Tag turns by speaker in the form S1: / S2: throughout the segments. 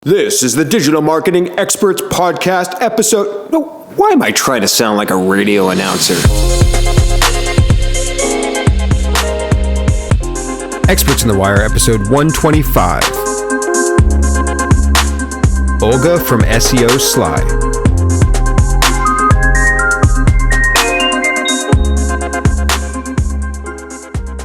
S1: This is the Digital Marketing Experts Podcast episode. No, why am I trying to sound like a radio announcer?
S2: Experts in the Wire, episode 125. Olga from SEO Sly.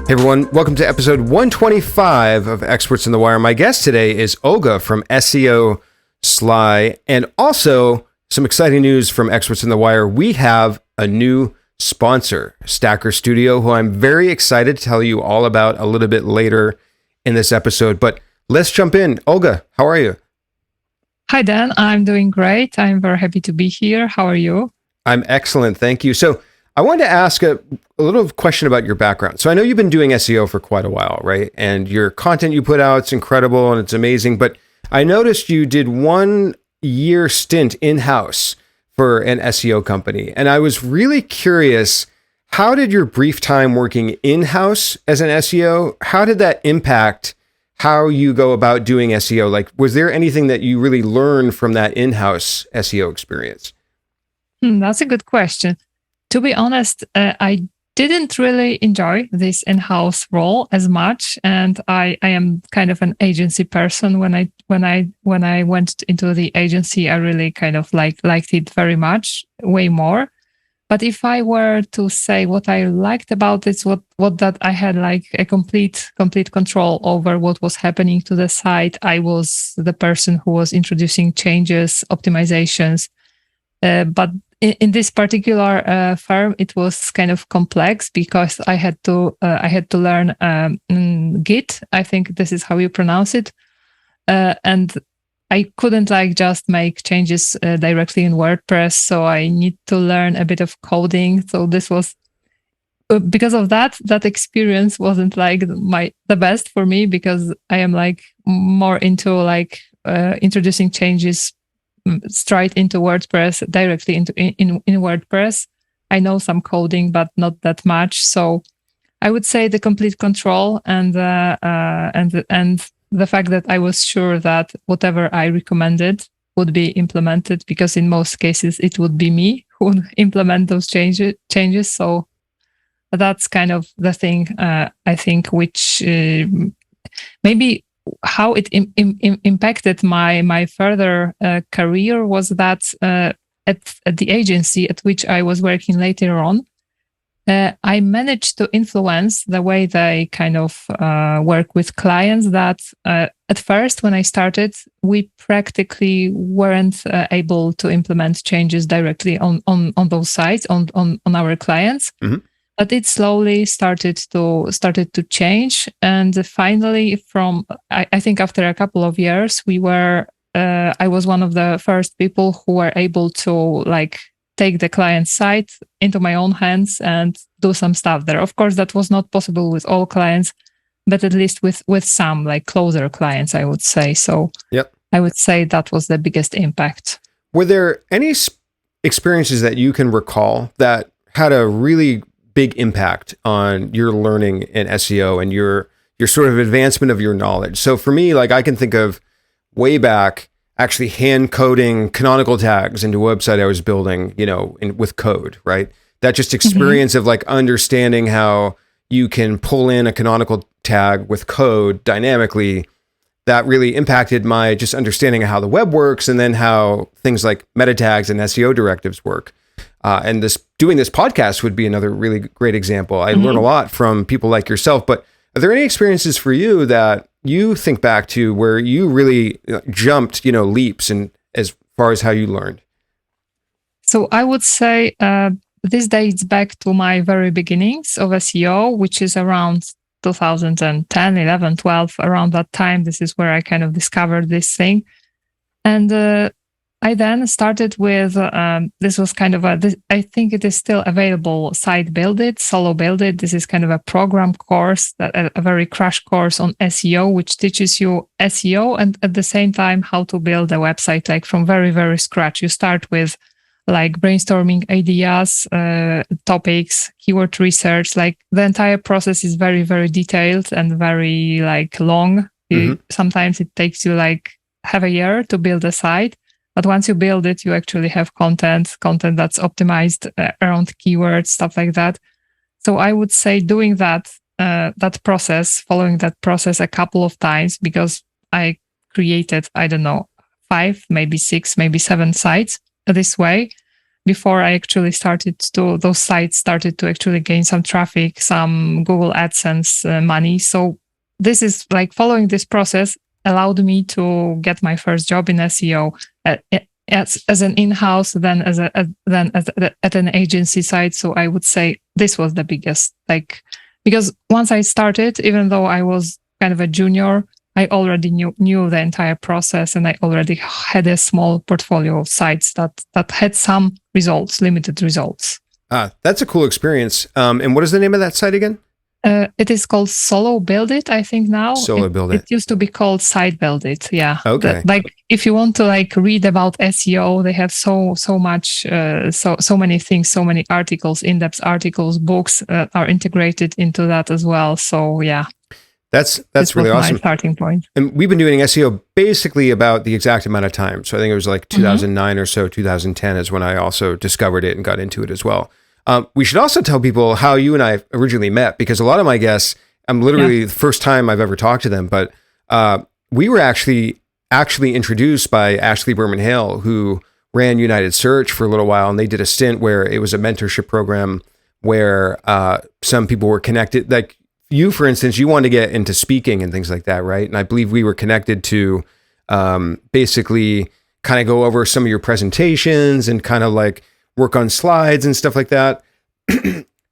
S2: Hey everyone, welcome to episode 125 of Experts in the Wire. My guest today is Olga from SEO Sly, and also some exciting news from Experts in the Wire. We have a new sponsor, Stacker Studio, who I'm very excited to tell you all about a little bit later in this episode. But let's jump in. Olga, how are you?
S3: Hi, Dan. I'm doing great. I'm very happy to be here. How are you?
S2: I'm excellent. Thank you. So I wanted to ask a little question about your background. So I know you've been doing SEO for quite a while, right? And your content you put out, it's incredible and it's amazing. But I noticed you did 1 year stint in-house for an SEO company. And I was really curious, how did your brief time working in-house as an SEO, how did that impact how you go about doing SEO? Like, was there anything that you really learned from that in-house SEO experience?
S3: That's a good question. To be honest, I didn't really enjoy this in-house role as much, and I am kind of an agency person. When I went into the agency, I really kind of liked it very much, way more. But if I were to say what I liked about it, what that I had like a complete control over what was happening to the site. I was the person who was introducing changes, optimizations, but in this particular firm, it was kind of complex because I had to learn Git. I think this is how you pronounce it, and I couldn't just make changes directly in WordPress. So I need to learn a bit of coding. So this was because of that experience wasn't the best for me, because I am more into introducing changes straight into WordPress, directly in WordPress. I know some coding, but not that much. So I would say the complete control and the fact that I was sure that whatever I recommended would be implemented, because in most cases it would be me who would implement those changes. So that's kind of the thing, I think, which maybe how it impacted my further career was that at the agency at which I was working later on, I managed to influence the way they kind of work with clients. That at first, when I started, we practically weren't able to implement changes directly on those sites on our clients. Mm-hmm. But it slowly started to change, and finally, I think after a couple of years, I was one of the first people who were able to take the client site into my own hands and do some stuff there. Of course, that was not possible with all clients, but at least with some closer clients, I would say. So yep. I would say that was the biggest impact.
S2: Were there any experiences that you can recall that had a really big impact on your learning in SEO and your sort of advancement of your knowledge? So for me, I can think of way back actually hand coding canonical tags into a website I was building, with code, right? That just experience mm-hmm. of understanding how you can pull in a canonical tag with code dynamically, that really impacted my just understanding of how the web works, and then how things like meta tags and SEO directives work. And doing this podcast would be another really great example. I mm-hmm. learn a lot from people like yourself, but are there any experiences for you that you think back to where you really jumped, leaps and as far as how you learned?
S3: So I would say this dates back to my very beginnings of SEO, which is around 2010, 11, 12, around that time. This is where I kind of discovered this thing. And I then started with, this was kind of I think it is still available, Site Build It, Solo Build It. This is kind of a program course, a very crash course on SEO, which teaches you SEO and at the same time how to build a website from very, very scratch. You start with brainstorming ideas, topics, keyword research. The entire process is very, very detailed and very long. Mm-hmm. Sometimes it takes you have a year to build a site. But once you build it, you actually have content that's optimized around keywords, stuff like that. So I would say doing following that process a couple of times, because I created, I don't know, 5, maybe 6, maybe 7 sites this way before I actually those sites started to actually gain some traffic, some Google AdSense money. So this is like following this process allowed me to get my first job in SEO as an in-house, then at an agency site. So I would say this was the biggest, because once I started, even though I was kind of a junior, I already knew the entire process, and I already had a small portfolio of sites that had some results, limited results.
S2: That's a cool experience. And what is the name of that site again?
S3: It is called Solo Build It, I think now.
S2: Solo Build It.
S3: It used to be called Site Build It. Yeah.
S2: Okay.
S3: If you want to read about SEO, they have so much, so many things, so many articles, in-depth articles, books are integrated into that as well. So yeah.
S2: That's really awesome.
S3: My starting point.
S2: And we've been doing SEO basically about the exact amount of time. So I think it was 2009 or so, 2010 is when I also discovered it and got into it as well. We should also tell people how you and I originally met, because a lot of my guests, I'm literally the first time I've ever talked to them, but we were actually introduced by Ashley Berman Hale, who ran United Search for a little while, and they did a stint where it was a mentorship program where some people were connected. Like you, for instance, you wanted to get into speaking and things like that, right? And I believe we were connected to basically kind of go over some of your presentations and kind of work on slides and stuff like that.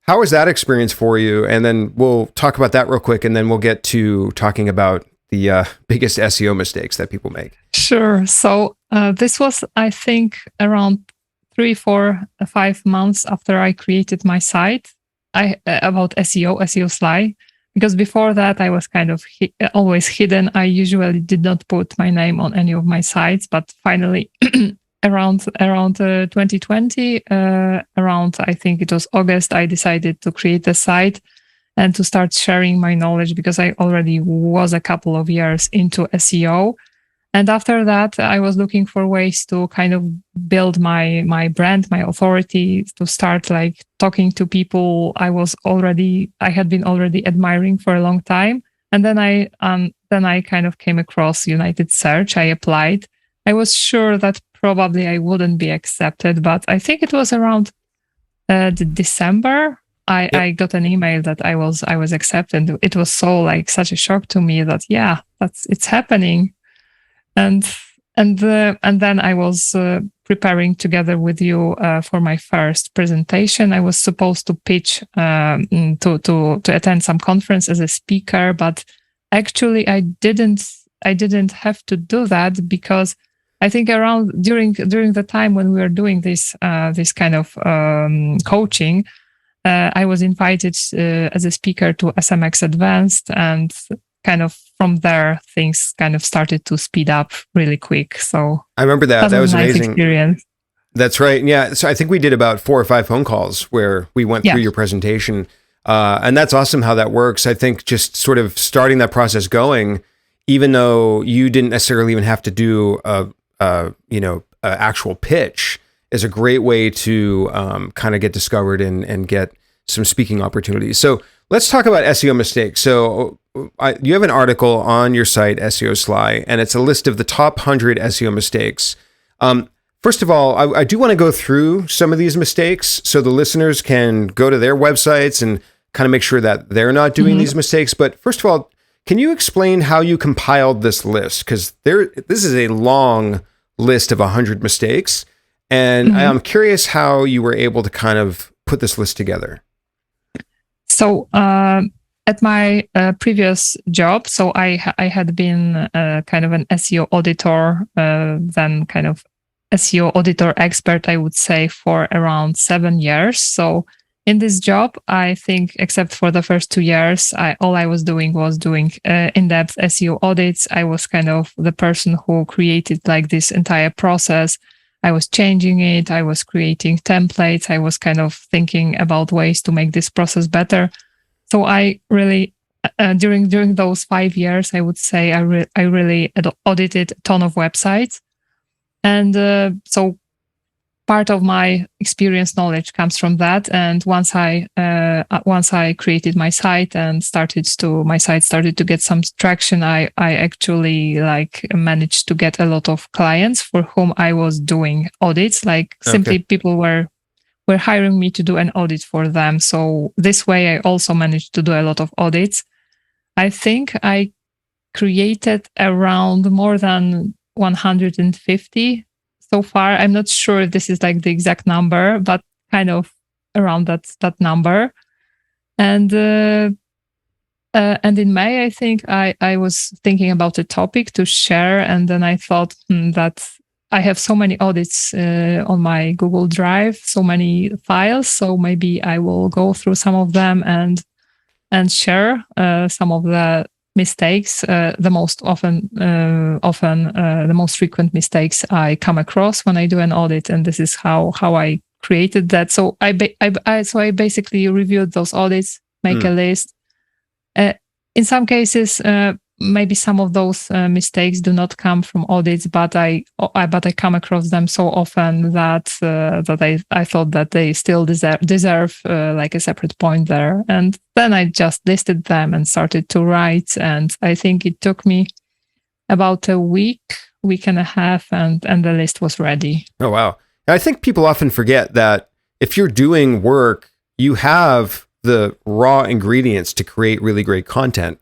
S2: How was that experience for you? And then we'll talk about that real quick, and then we'll get to talking about the biggest SEO mistakes that people make.
S3: Sure. So this was, I think, around 3, 4, 5 months after I created my site about SEO Sly. Because before that, I was kind of always hidden. I usually did not put my name on any of my sites, but finally, around 2020, around, I think it was August, I decided to create a site and to start sharing my knowledge, because I already was a couple of years into SEO. And after that, I was looking for ways to kind of build my brand, my authority, to start talking to people I had been already admiring for a long time. And then I kind of came across United Search. I applied. I was sure that probably I wouldn't be accepted, but I think it was around December. I got an email that I was accepted. It was such a shock to me that it's happening. And then I was preparing together with you for my first presentation. I was supposed to pitch to attend some conference as a speaker, but actually I didn't have to do that, because I think during the time when we were doing this kind of coaching, I was invited as a speaker to SMX Advanced, and kind of from there things kind of started to speed up really quick. So
S2: I remember that was
S3: a nice
S2: amazing
S3: experience.
S2: That's right. Yeah. So I think we did about 4 or 5 phone calls where we went through your presentation. And that's awesome how that works. I think just sort of starting that process going, even though you didn't necessarily even have to do a actual pitch, is a great way to kind of get discovered and get some speaking opportunities. So let's talk about SEO mistakes. So you have an article on your site, SEO Sly, and it's a list of the top 100 SEO mistakes. First of all, I do want to go through some of these mistakes so the listeners can go to their websites and kind of make sure that they're not doing these mistakes. But first of all, can you explain how you compiled this list? Because this is a long list of 100 mistakes. And I'm curious how you were able to kind of put this list together.
S3: So at my previous job, so I had been kind of an SEO auditor, then kind of SEO auditor expert, I would say, for around 7 years. So in this job, I think, except for the first 2 years, all I was doing in-depth SEO audits. I was kind of the person who created this entire process. I was changing it. I was creating templates. I was kind of thinking about ways to make this process better. So I really during those 5 years, I would say I really audited a ton of websites, and so part of my experience knowledge comes from that. And once I created my site and my site started to get some traction, I actually managed to get a lot of clients for whom I was doing audits. Like simply people were hiring me to do an audit for them. So this way I also managed to do a lot of audits. I think I created around more than 150 so far. I'm not sure if this is like the exact number, but kind of around that number. And in May, I think I was thinking about a topic to share, and then I thought that I have so many audits on my Google Drive, so many files, so maybe I will go through some of them and share some of the mistakes, the most frequent mistakes I come across when I do an audit, and this is how I created that. So I basically reviewed those audits, make a list. In some cases, maybe some of those mistakes do not come from audits, but I come across them so often that I thought that they still deserve like a separate point there. And then I just listed them and started to write. And I think it took me about a week and a half, and the list was ready.
S2: Oh, wow. I think people often forget that if you're doing work, you have the raw ingredients to create really great content.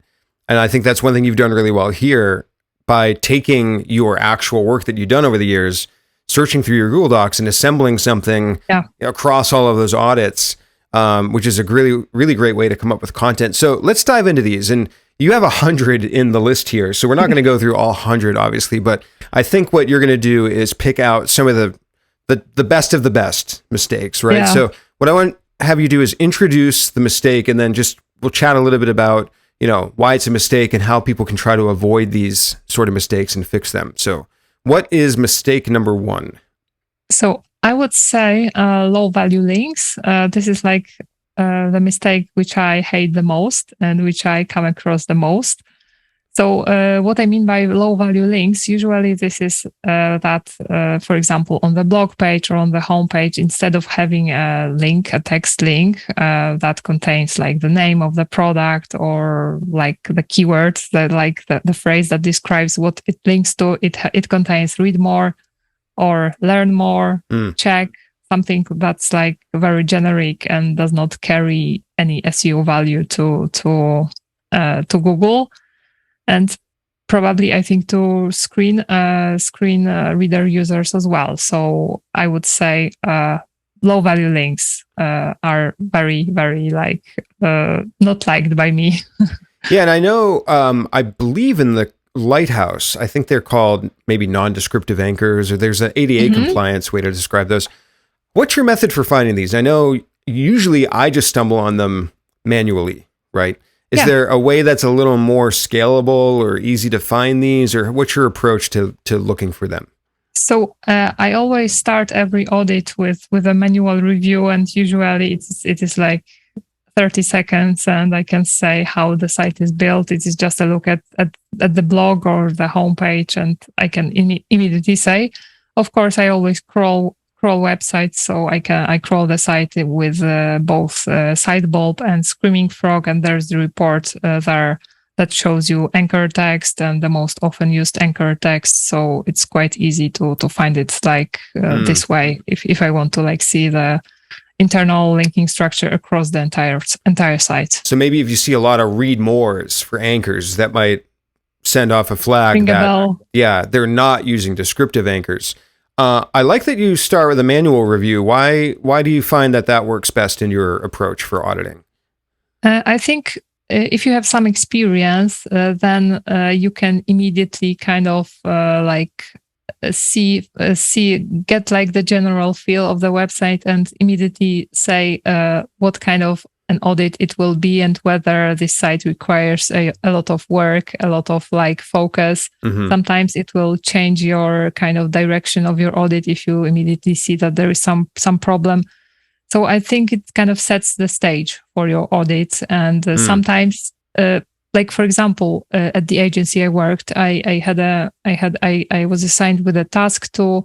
S2: And I think that's one thing you've done really well here by taking your actual work that you've done over the years, searching through your Google Docs and assembling something across all of those audits, which is a really, really great way to come up with content. So let's dive into these. And you have 100 in the list here. So we're not going to go through all 100, obviously, but I think what you're going to do is pick out some of the best of the best mistakes, right?
S3: Yeah.
S2: So what I want to have you do is introduce the mistake, and then we'll chat a little bit about why it's a mistake and how people can try to avoid these sort of mistakes and fix them. So what is mistake number 1?
S3: So I would say low value links. This is like the mistake which I hate the most and which I come across the most. So what I mean by low value links, usually this is that, for example, on the blog page or on the homepage, instead of having a text link that contains like the name of the product or like the keywords, the phrase that describes what it links to, it contains read more or learn more, check, something that's like very generic and does not carry any SEO value to Google. And probably, I think, to screen reader users as well. So I would say low value links are very, very not liked by me.
S2: Yeah, and I know, I believe in the Lighthouse, I think they're called maybe non-descriptive anchors, or there's an ADA compliance way to describe those. What's your method for finding these? I know usually I just stumble on them manually, right? Is there a way that's a little more scalable or easy to find these, or what's your approach to looking for them?
S3: So I always start every audit with a manual review, and usually it is like 30 seconds, and I can say how the site is built. It is just a look at the blog or the homepage, and I can immediately say. Of course, I always crawl websites, so I crawl the site with both Sidebulb and Screaming Frog, and there's the report there that shows you anchor text and the most often used anchor text. So it's quite easy to find it this way if I want to see the internal linking structure across the entire site.
S2: So maybe if you see a lot of read mores for anchors, that might send off a flag
S3: Ring a bell.
S2: They're not using descriptive anchors. I like that you start with a manual review. Why do you find that works best in your approach for auditing?
S3: I think if you have some experience, then you can immediately kind of get the general feel of the website and immediately say what kind of an audit it will be and whether this site requires a lot of work, a lot of focus. Sometimes it will change your kind of direction of your audit if you immediately see that there is some problem. So I think it kind of sets the stage for your audit. And sometimes like for example, at the agency I worked, I was assigned with a task to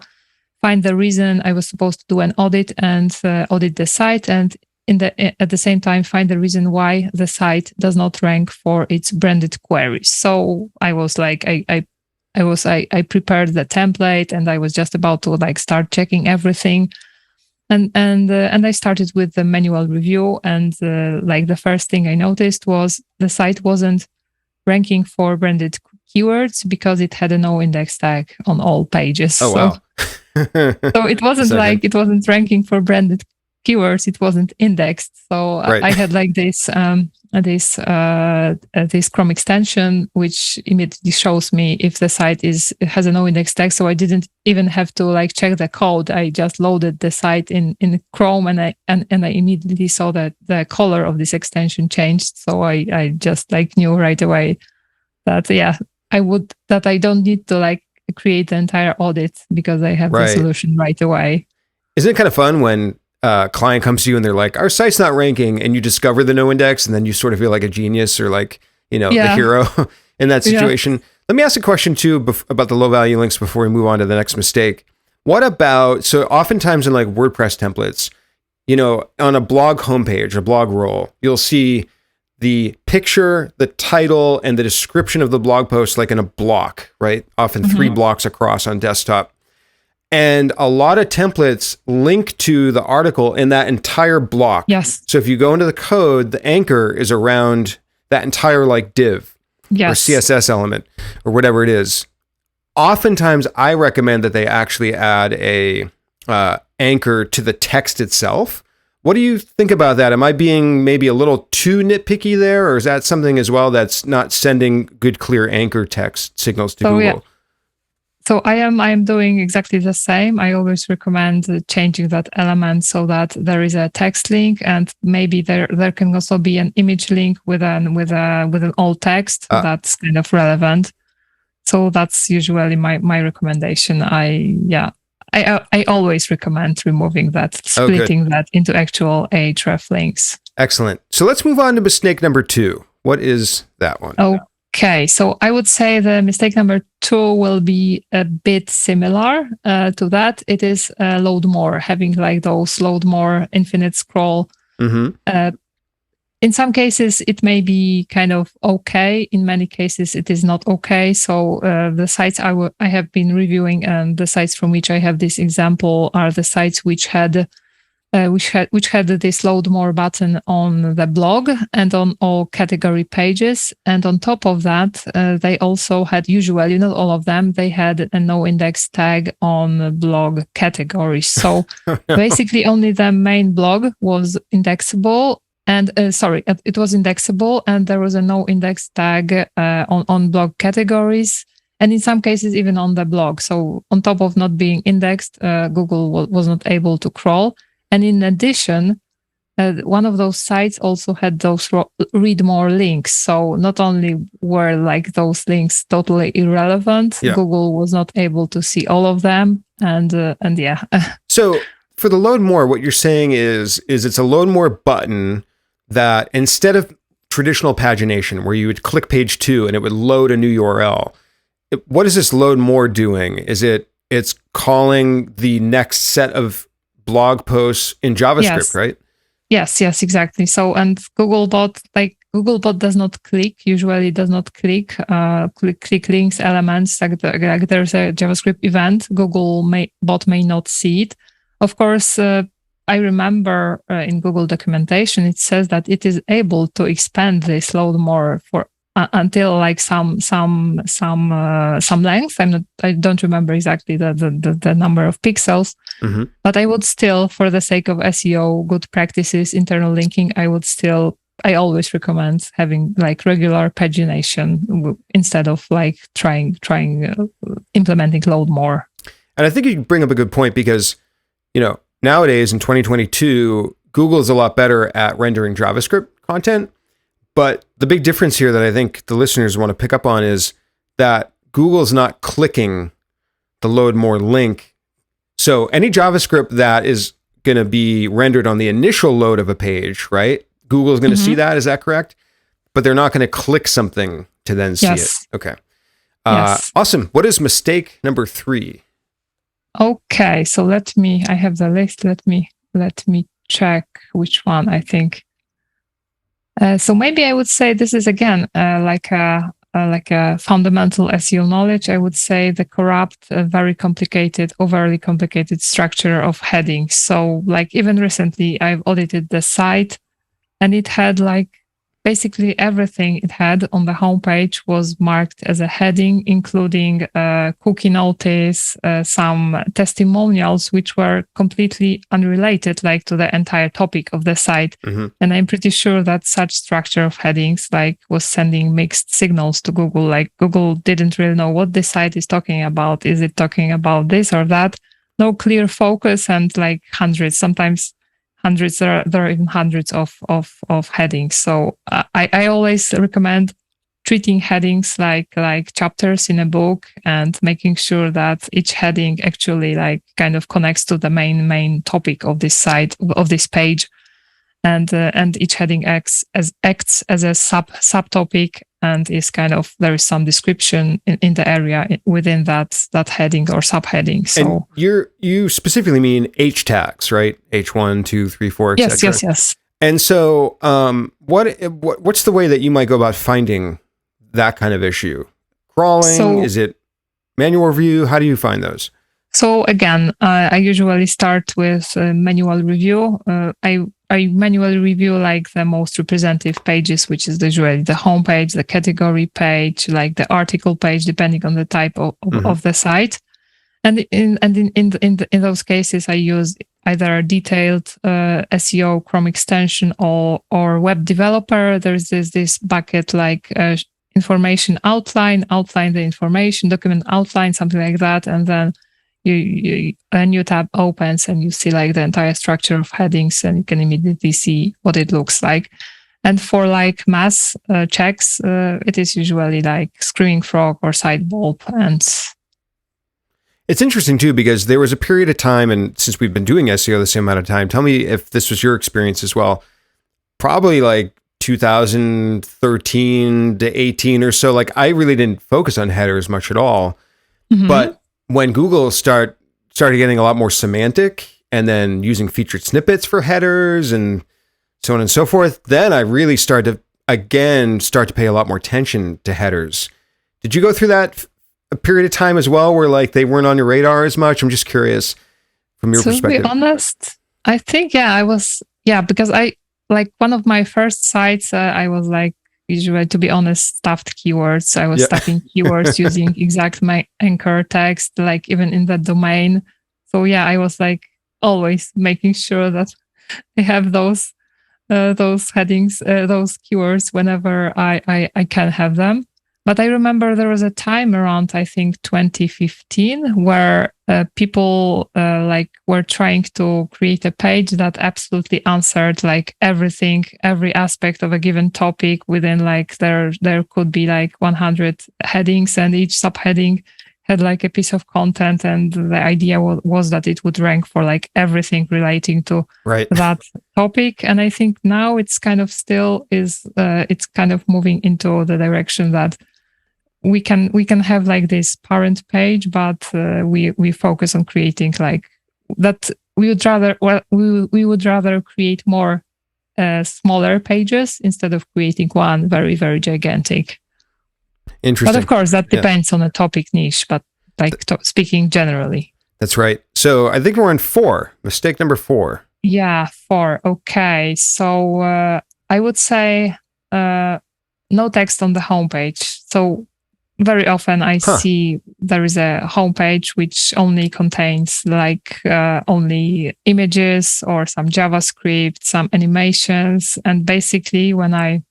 S3: find the reason. I was supposed to do an audit and audit the site, and at the same time find the reason why the site does not rank for its branded queries. So I was like, I prepared the template, and I was just about to like start checking everything, and I started with the manual review, and like the first thing I noticed was the site wasn't ranking for branded keywords because it had a no index tag on all pages.
S2: Oh wow.
S3: So it wasn't ranking for branded keywords. It wasn't indexed. So
S2: Right.
S3: I had like this Chrome extension, which immediately shows me if the site has a no index tag. So I didn't even have to like check the code. I just loaded the site in Chrome, and I immediately saw that the color of this extension changed. So I just like knew right away that I don't need to like create the entire audit because I have the solution right away.
S2: Isn't it kind of fun when a client comes to you and they're like, our site's not ranking, and you discover the no index, and then you sort of feel like a genius or like, the hero in that situation. Yeah. Let me ask a question too about the low value links before we move on to the next mistake. What about, so oftentimes in like WordPress templates, on a blog homepage, a blog roll, you'll see the picture, the title, and the description of the blog post like in a block, right? Often 3 blocks across on desktop. And a lot of templates link to the article in that entire block.
S3: Yes.
S2: So if you go into the code, the anchor is around that entire like div or CSS element or whatever it is. Oftentimes, I recommend that they actually add a anchor to the text itself. What do you think about that? Am I being maybe a little too nitpicky there, or is that something as well that's not sending good, clear anchor text signals to Google? Yeah.
S3: So I am doing exactly the same. I always recommend changing that element so that there is a text link, and maybe there can also be an image link with an alt text that's kind of relevant. So that's usually my recommendation. I always recommend removing that, splitting that into actual href links.
S2: Excellent. So let's move on to mistake number 2. What is that one?
S3: Okay, so I would say the mistake number 2 will be a bit similar to that. It is load more, having like those load more infinite scroll. In some cases, it may be kind of okay. In many cases, it is not okay. So the sites I have been reviewing, and the sites from which I have this example are the sites which had this load more button on the blog and on all category pages. And on top of that, they also had, usually not all of them, they had a no index tag on blog categories. So basically only the main blog was indexable. And it was indexable, and there was a no index tag on blog categories, and in some cases even on the blog. So on top of not being indexed, Google was not able to crawl. And in addition, one of those sites also had those read more links. So not only were like those links totally irrelevant, Google was not able to see all of them. And yeah.
S2: So for the load more, what you're saying is it's a load more button that instead of traditional pagination where you would click page 2 and it would load a new URL, what is this load more doing? It's calling the next set of blog posts in JavaScript, right?
S3: Yes, exactly. So, and Googlebot does not usually does not click links, elements, like there's a JavaScript event, Googlebot may not see it. Of course, I remember in Google documentation, it says that it is able to expand this load more for until like some length. I don't remember exactly the number of pixels, but I would still, for the sake of SEO, good practices, internal linking, I always recommend having like regular pagination instead of like trying implementing load more.
S2: And I think you bring up a good point because, nowadays in 2022, Google is a lot better at rendering JavaScript content. But the big difference here that I think the listeners want to pick up on is that Google's not clicking the load more link. So any JavaScript that is going to be rendered on the initial load of a page, right? Google's going to see that. Is that correct? but they're not going to click something to then see
S3: Yes.
S2: it. Okay.
S3: Yes.
S2: Awesome. What is mistake number 3?
S3: Okay, so I have the list. Let me check which one I think. So maybe I would say this is again like a fundamental SEO knowledge. I would say the corrupt, very complicated, overly complicated structure of headings. So like even recently, I've audited the site, and it had like basically everything it had on the homepage was marked as a heading, including cookie notice, some testimonials, which were completely unrelated, like to the entire topic of the site.
S2: Mm-hmm.
S3: And I'm pretty sure that such structure of headings like was sending mixed signals to Google. Like Google didn't really know what the site is talking about. Is it talking about this or that? No clear focus, and like hundreds, sometimes hundreds, there are even hundreds of headings. So I always recommend treating headings like chapters in a book, and making sure that each heading actually like kind of connects to the main topic of this site, of this page, and each heading acts as a subtopic, and is kind of, there is some description in the area within that heading or subheading. So
S2: and you specifically mean H tags, right? H1, 2, 3, 4, etc.
S3: Yes.
S2: And so, what's the way that you might go about finding that kind of issue? Crawling? Is it manual review? How do you find those?
S3: So again, I usually start with manual review. I manually review like the most representative pages, which is usually the homepage, the category page, like the article page, depending on the type of the site. And in those cases, I use either a detailed SEO Chrome extension or web developer. There's this bucket like information outline the information, document outline, something like that, and then a new tab opens and you see like the entire structure of headings, and you can immediately see what it looks like. And for like mass checks, it is usually like Screaming Frog or Sidebulb. And
S2: it's interesting too, because there was a period of time, and since we've been doing SEO the same amount of time, tell me if this was your experience as well, probably like 2013 to 18 or so, like I really didn't focus on headers much at all. Mm-hmm. But when Google started getting a lot more semantic, and then using featured snippets for headers and so on and so forth, then I really started to pay a lot more attention to headers. Did you go through that a period of time as well, where like they weren't on your radar as much? I'm just curious from your perspective.
S3: To be honest, I think, I was, because I, like one of my first sites, I was like, usually, to be honest, stuffed keywords. I was stuffing keywords using exact my anchor text, like even in the domain. So I was like always making sure that I have those headings, those keywords whenever I can have them. But I remember there was a time around, I think 2015, where people were trying to create a page that absolutely answered like everything, every aspect of a given topic within like there could be like 100 headings, and each subheading had like a piece of content, and the idea was that it would rank for like everything relating to that topic. And I think now it's kind of still is it's kind of moving into the direction that we can have like this parent page, but we focus on creating like that. We would rather create more smaller pages instead of creating one very, very gigantic.
S2: Interesting.
S3: But of course, that depends on the topic niche, but like speaking generally.
S2: That's right. So I think we're on 4. Mistake number 4.
S3: Yeah, 4. Okay. So I would say no text on the homepage. So very often I see there is a homepage which only contains like only images or some JavaScript, some animations. And basically when I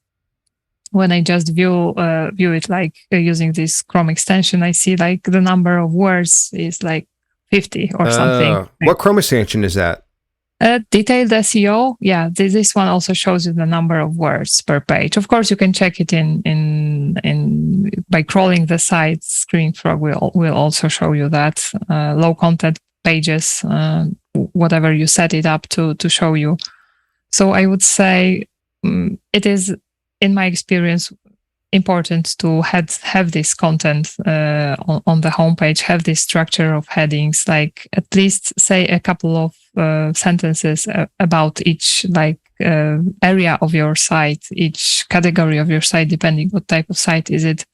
S3: just view it like using this Chrome extension, I see like the number of words is like 50 or something.
S2: What Chrome extension is that?
S3: Detailed SEO. Yeah, this one also shows you the number of words per page. Of course, you can check it in by crawling the site. Screaming Frog will also show you that low content pages, whatever you set it up to show you. So I would say it in my experience, important to have this content on the homepage, have this structure of headings, like at least say a couple of sentences about each area of your site, each category of your site, depending what type of site is it.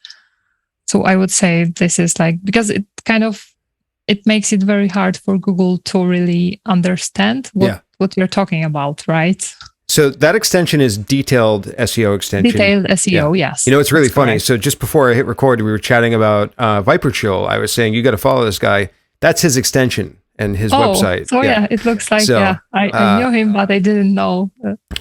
S3: So I would say this is because it makes it very hard for Google to really understand what you're talking about, right?
S2: So that extension is detailed SEO extension.
S3: Detailed SEO, yes.
S2: It's really funny.
S3: Correct.
S2: So just before I hit record, we were chatting about Viper Chill. I was saying, you got to follow this guy. That's his extension and his website.
S3: So it looks like, I knew him, but I didn't know.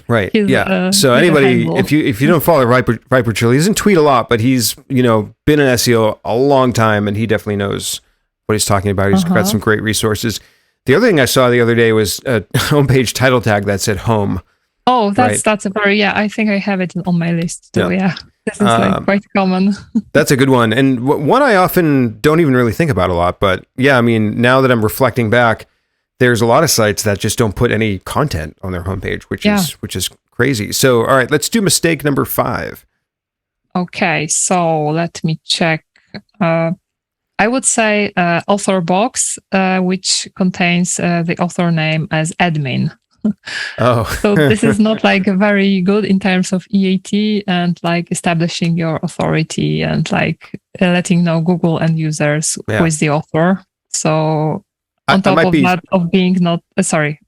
S2: Right.
S3: His,
S2: so anybody, if you don't follow Viper Chill, he doesn't tweet a lot, but he's, been in SEO a long time, and he definitely knows what he's talking about. He's got some great resources. The other thing I saw the other day was a homepage title tag that said home.
S3: Oh, that's a very, I think I have it on my list too. Yeah. This is quite common.
S2: That's a good one. And one I often don't even really think about a lot, but now that I'm reflecting back, there's a lot of sites that just don't put any content on their homepage, which is crazy. So, all right, let's do mistake number 5.
S3: Okay. So let me check. I would say author box, which contains the author name as admin. So this is not very good in terms of EAT and establishing your authority and letting know Google and users who is the author. So on top of that, of being not sorry.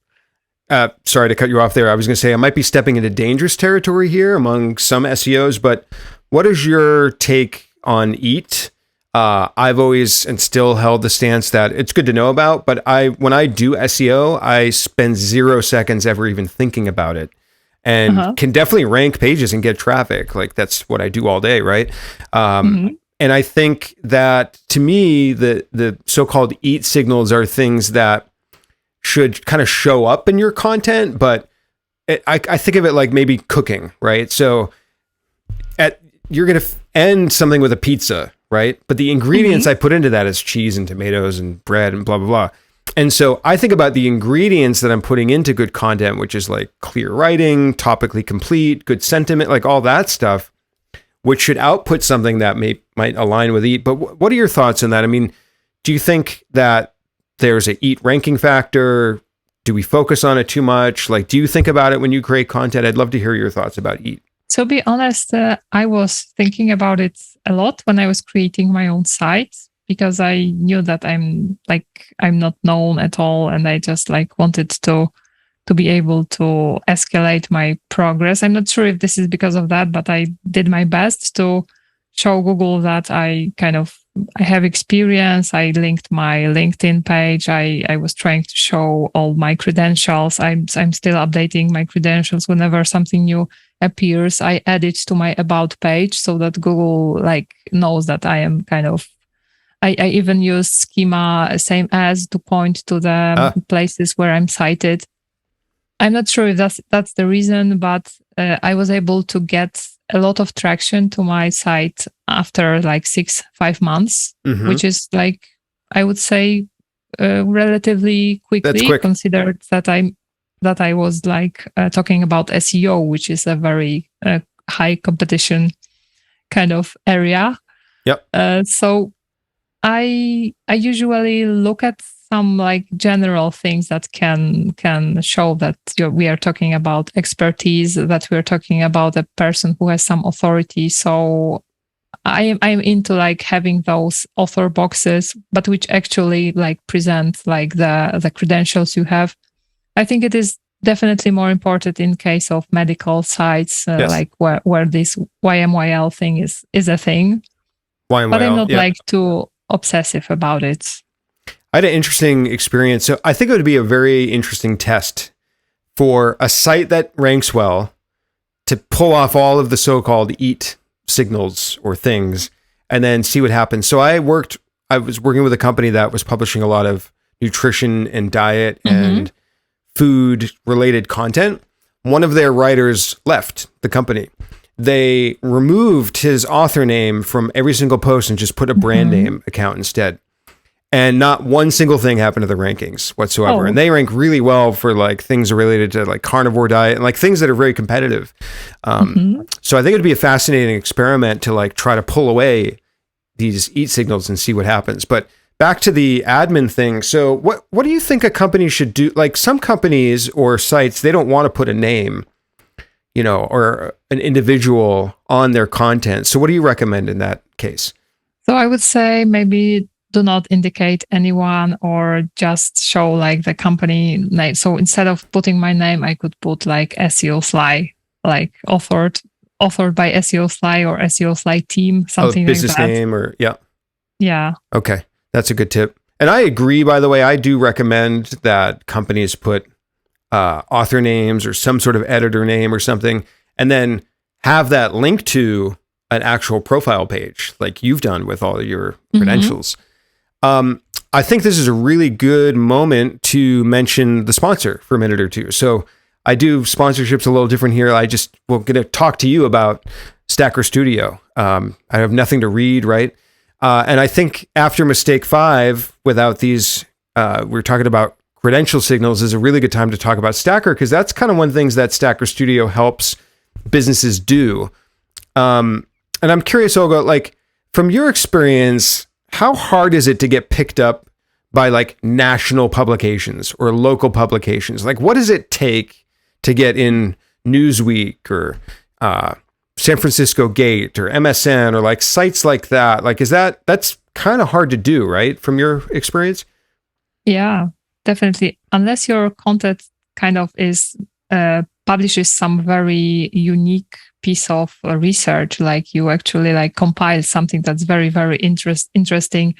S2: Sorry to cut you off there. I was going to say I might be stepping into dangerous territory here among some SEOs, but what is your take on EAT? I've always and still held the stance that it's good to know about, but when I do SEO, I spend 0 seconds ever even thinking about it, and can definitely rank pages and get traffic. That's what I do all day, right? And I think that to me, the so-called EAT signals are things that should kind of show up in your content, but I think of it like maybe cooking, right? So you're going to end something with a pizza, right? But the ingredients I put into that is cheese and tomatoes and bread and blah, blah, blah. And so I think about the ingredients that I'm putting into good content, which is clear writing, topically complete, good sentiment, all that stuff, which should output something that might align with EAT. But what are your thoughts on that? I mean, do you think that there's a EAT ranking factor? Do we focus on it too much? Do you think about it when you create content? I'd love to hear your thoughts about EAT.
S3: To be honest, I was thinking about it a lot when I was creating my own site, because I knew that I'm not known at all, and I just wanted to be able to escalate my progress. I'm not sure if this is because of that, but I did my best to show Google that I have experience. I linked my LinkedIn page. I was trying to show all my credentials. I'm still updating my credentials whenever something new appears. I add it to my about page so that Google knows that I am I even use schema same as to point to the places where I'm cited. I'm not sure if that's the reason, but I was able to get a lot of traction to my site after 5 months, which is I would say relatively quickly.
S2: That's quick.
S3: Considered that I was talking about SEO, which is a very high competition kind of area.
S2: Yep.
S3: So I usually look at some general things that can show that we are talking about expertise, that we're talking about a person who has some authority. So I'm into having those author boxes, but which actually present the credentials you have. I think it is definitely more important in case of medical sites, where this YMYL thing is a thing.
S2: YMYL,
S3: but I'm not too obsessive about it.
S2: I had an interesting experience. So I think it would be a very interesting test for a site that ranks well to pull off all of the so-called EAT signals or things and then see what happens. So I was working with a company that was publishing a lot of nutrition and diet and food related content. One of their writers left the company. They removed his author name from every single post and just put a brand name account instead. and not one single thing happened to the rankings whatsoever.
S3: Oh.
S2: And they rank really well for like things related to like carnivore diet and like things that are very competitive. So I think it'd be a fascinating experiment to like try to pull away these eat signals and see what happens. But back to the admin thing. So what do you think a company should do? Like some companies or sites, they don't want to put a name, or an individual on their content. So what do you recommend in that case?
S3: So I would say maybe do not indicate anyone or just show like the company name. So instead of putting my name, I could put like SEO Sly, like authored by SEO Sly or SEO Sly team, something like that.
S2: Business name or yeah.
S3: Yeah.
S2: Okay. That's a good tip. And I agree, by the way, I do recommend that companies put author names or some sort of editor name or something, and then have that link to an actual profile page like you've done with all of your credentials. I think this is a really good moment to mention the sponsor for a minute or two. So I do sponsorships a little different here. I just will going to talk to you about Stacker Studio. I have nothing to read, right? And I think after mistake 5, without these, we're talking about credential signals, is a really good time to talk about Stacker, because that's kind of one of the things that Stacker Studio helps businesses do. And I'm curious, Olga, like from your experience, how hard is it to get picked up by like national publications or local publications? Like what does it take to get in Newsweek or San Francisco Gate or MSN or like sites like that? Like, that's kind of hard to do, right? From your experience?
S3: Yeah, definitely. Unless your content kind of is publishes some very unique piece of research, like you actually like compile something that's very, very interesting.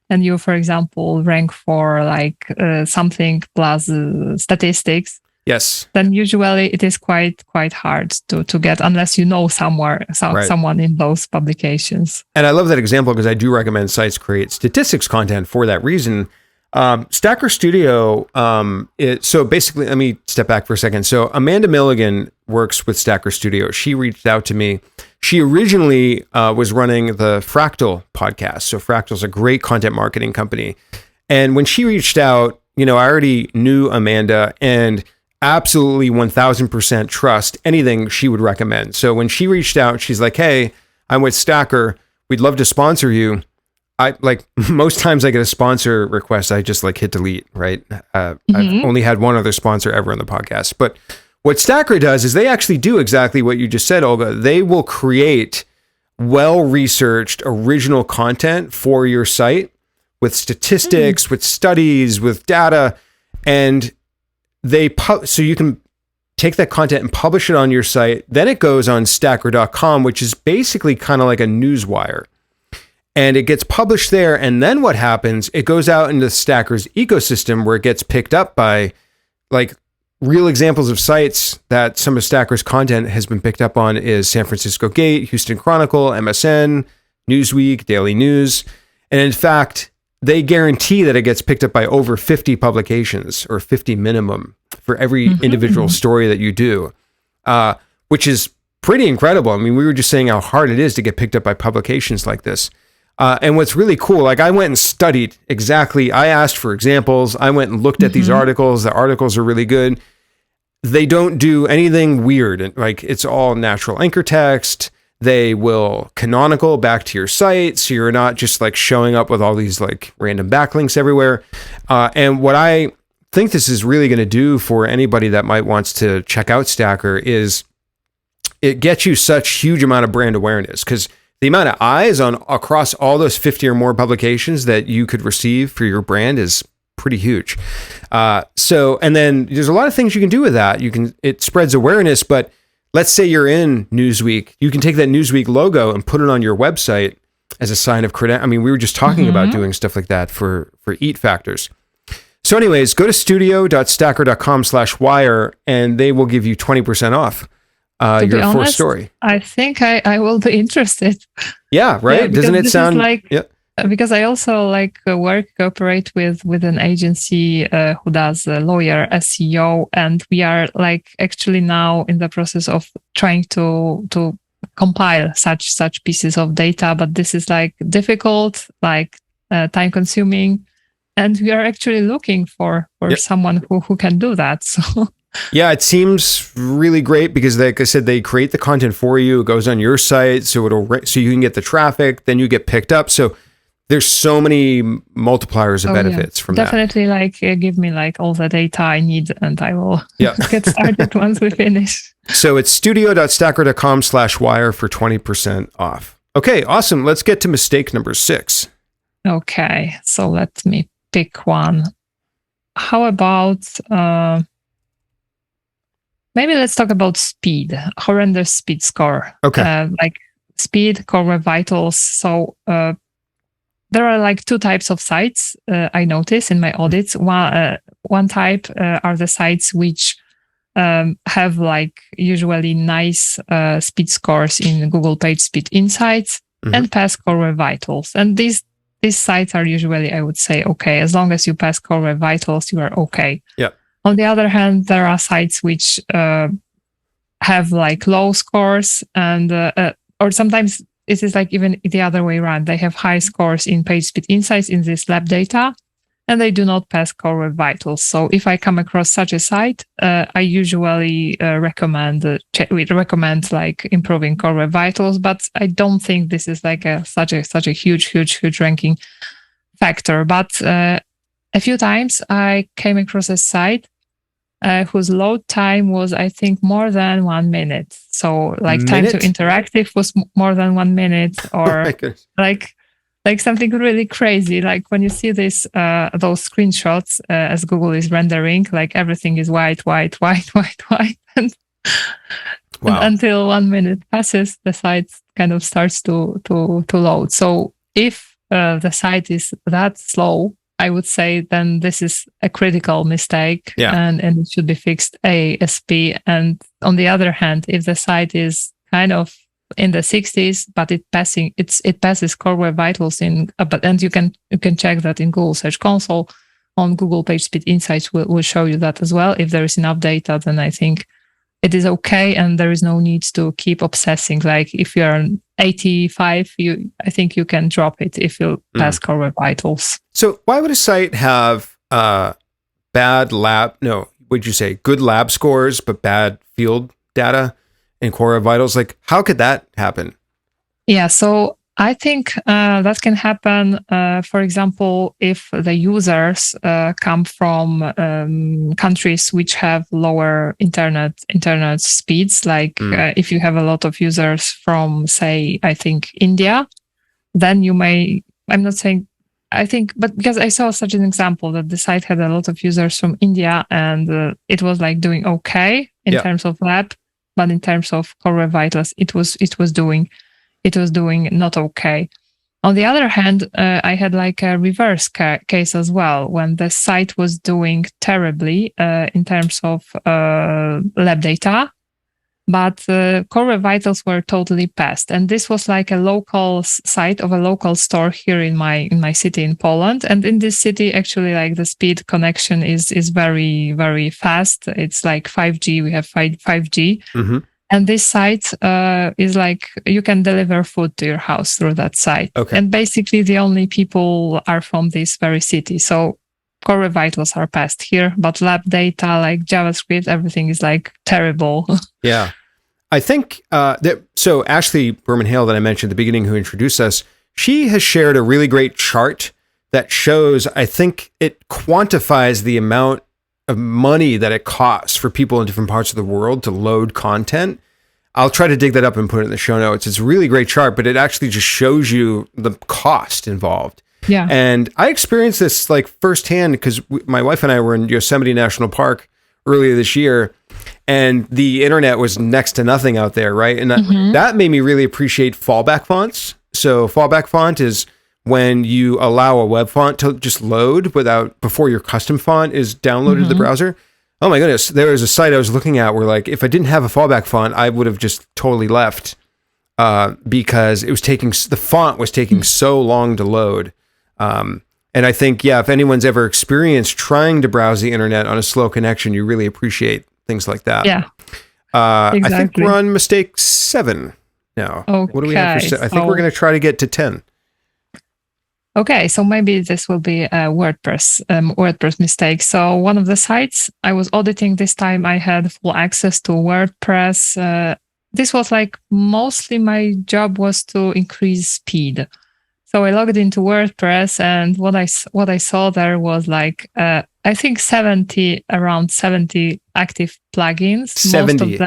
S3: And you, for example, rank for like something plus statistics.
S2: Yes.
S3: Then usually it is quite hard to get, unless you know someone in those publications.
S2: And I love that example because I do recommend sites create statistics content for that reason. Stacker Studio, so basically, let me step back for a second. So Amanda Milligan works with Stacker Studio. She reached out to me. She originally was running the Fractal podcast. So Fractal's a great content marketing company. And when she reached out, I already knew Amanda and absolutely 1000% trust anything she would recommend. So when she reached out, she's like, "Hey, I'm with Stacker. We'd love to sponsor you." I like most times I get a sponsor request, I just like hit delete, right? I've only had one other sponsor ever on the podcast. But what Stacker does is they actually do exactly what you just said, Olga. They will create well-researched original content for your site with statistics, with studies, with data, and so you can take that content and publish it on your site. Then it goes on stacker.com, which is basically kind of like a newswire. And it gets published there. And then what happens, it goes out into Stacker's ecosystem where it gets picked up by like real examples of sites that some of Stacker's content has been picked up on is San Francisco Gate, Houston Chronicle, MSN, Newsweek, Daily News. And in fact, they guarantee that it gets picked up by over 50 publications or 50 minimum for every individual story that you do, which is pretty incredible. I mean, we were just saying how hard it is to get picked up by publications like this. And what's really cool, like I went and studied exactly, I asked for examples. I went and looked at these articles. The articles are really good. They don't do anything weird. Like it's all natural anchor text. They will canonical back to your site. So you're not just like showing up with all these like random backlinks everywhere. And what I think this is really going to do for anybody that might wants to check out Stacker is it gets you such huge amount of brand awareness, because the amount of eyes on across all those 50 or more publications that you could receive for your brand is pretty huge. And then there's a lot of things you can do with that. It spreads awareness, but let's say you're in Newsweek, you can take that Newsweek logo and put it on your website as a sign of credit. I mean, we were just talking about doing stuff like that for Eat Factors. So anyways, go to studio.stacker.com/wire and they will give you 20% off. Your first story.
S3: I think I will be interested.
S2: Yeah, right. Yeah, doesn't it sound
S3: like? Yeah. Because I also cooperate with an agency who does lawyer SEO, and we are like actually now in the process of trying to compile such pieces of data. But this is like difficult, like time consuming. and we are actually looking for
S2: Yep.
S3: someone who can do that. So
S2: Yeah, it seems really great because, like I said, they create the content for you. It goes on your site, so so you can get the traffic. Then you get picked up. So there's so many multipliers of benefits from that.
S3: definitely, like give me like all the data I need, and I will
S2: Yeah.
S3: get started once we finish.
S2: So it's studio.stacker.com/wire for 20% off. Okay, awesome. Let's get to mistake number 6.
S3: Okay, so let me pick one. How about maybe let's talk about speed, horrendous speed score.
S2: Okay.
S3: Like speed, core web vitals. So there are like 2 types of sites I notice in my audits. One type are the sites which have like usually nice speed scores in Google PageSpeed Insights and pass Core Web Vitals. And these sites are usually, I would say, okay. As long as you pass Core Web Vitals, you are okay.
S2: Yeah.
S3: On the other hand, there are sites which have like low scores, and or sometimes it is like even the other way around. They have high scores in PageSpeed Insights in this lab data, and they do not pass Core Web Vitals. So if I come across such a site, I usually recommend like improving Core Web Vitals, but I don't think this is like such a huge ranking factor. But a few times I came across a site whose load time was, I think, more than 1 minute. So like time to interactive was more than 1 minute, or like something really crazy. Like when you see this, those screenshots as Google is rendering, like everything is white, and,
S2: Wow.
S3: and until 1 minute passes, the site kind of starts to load. So if the site is that slow, I would say then this is a critical mistake, and it should be fixed ASAP. And on the other hand, if the site is kind of in the 60s, but it passes Core Web Vitals and you can check that in Google Search Console. On Google PageSpeed Insights will show you that as well. If there is enough data, then I think it is okay, and there is no need to keep obsessing. Like if you're on 85, I think you can drop it if you pass Core Web Vitals.
S2: So why would a site have good lab scores, but bad field data in Core Web Vitals? Like, how could that happen?
S3: Yeah, so I think that can happen, for example, if the users come from countries which have lower internet speeds. Like if you have a lot of users from, say, I think India, then you may, I'm not saying, I think, but because I saw such an example that the site had a lot of users from India, and it was like doing okay in terms of lab, but in terms of Core Web Vitals, it was doing not okay. On the other hand, I had like a reverse case as well, when the site was doing terribly in terms of lab data, but Core Web Vitals were totally passed. And this was like a local site of a local store here in my city in Poland. And in this city, actually, like the speed connection is very, very fast. It's like 5G. We have 5G. Mm-hmm. And this site is like, you can deliver food to your house through that site. Okay. And basically the only people are from this very city. So Core Web Vitals are passed here, but lab data like JavaScript, everything is like terrible.
S2: Yeah. I think so Ashley Berman-Hale that I mentioned at the beginning, who introduced us, she has shared a really great chart that shows, I think it quantifies the amount of money that it costs for people in different parts of the world to load content. I'll try to dig that up and put it in the show notes. It's a really great chart, but it actually just shows you the cost involved.
S3: Yeah.
S2: And I experienced this like firsthand because my wife and I were in Yosemite National Park earlier this year, and the internet was next to nothing out there, right? And that made me really appreciate fallback fonts. So fallback font is when you allow a web font to just load before your custom font is downloaded to the browser. Oh my goodness, there was a site I was looking at where like if I didn't have a fallback font, I would have just totally left because it was the font was taking so long to load. And I think, if anyone's ever experienced trying to browse the internet on a slow connection, you really appreciate things like that.
S3: Yeah.
S2: Exactly. I think we're on mistake 7 now.
S3: Okay.
S2: What do we have for 7? I think we're going to try to get to 10.
S3: Okay, so maybe this will be a WordPress mistake. So one of the sites I was auditing this time, I had full access to WordPress. This was like mostly my job was to increase speed. So I logged into WordPress, and what I saw there was like I think around 70 active plugins.
S2: 70.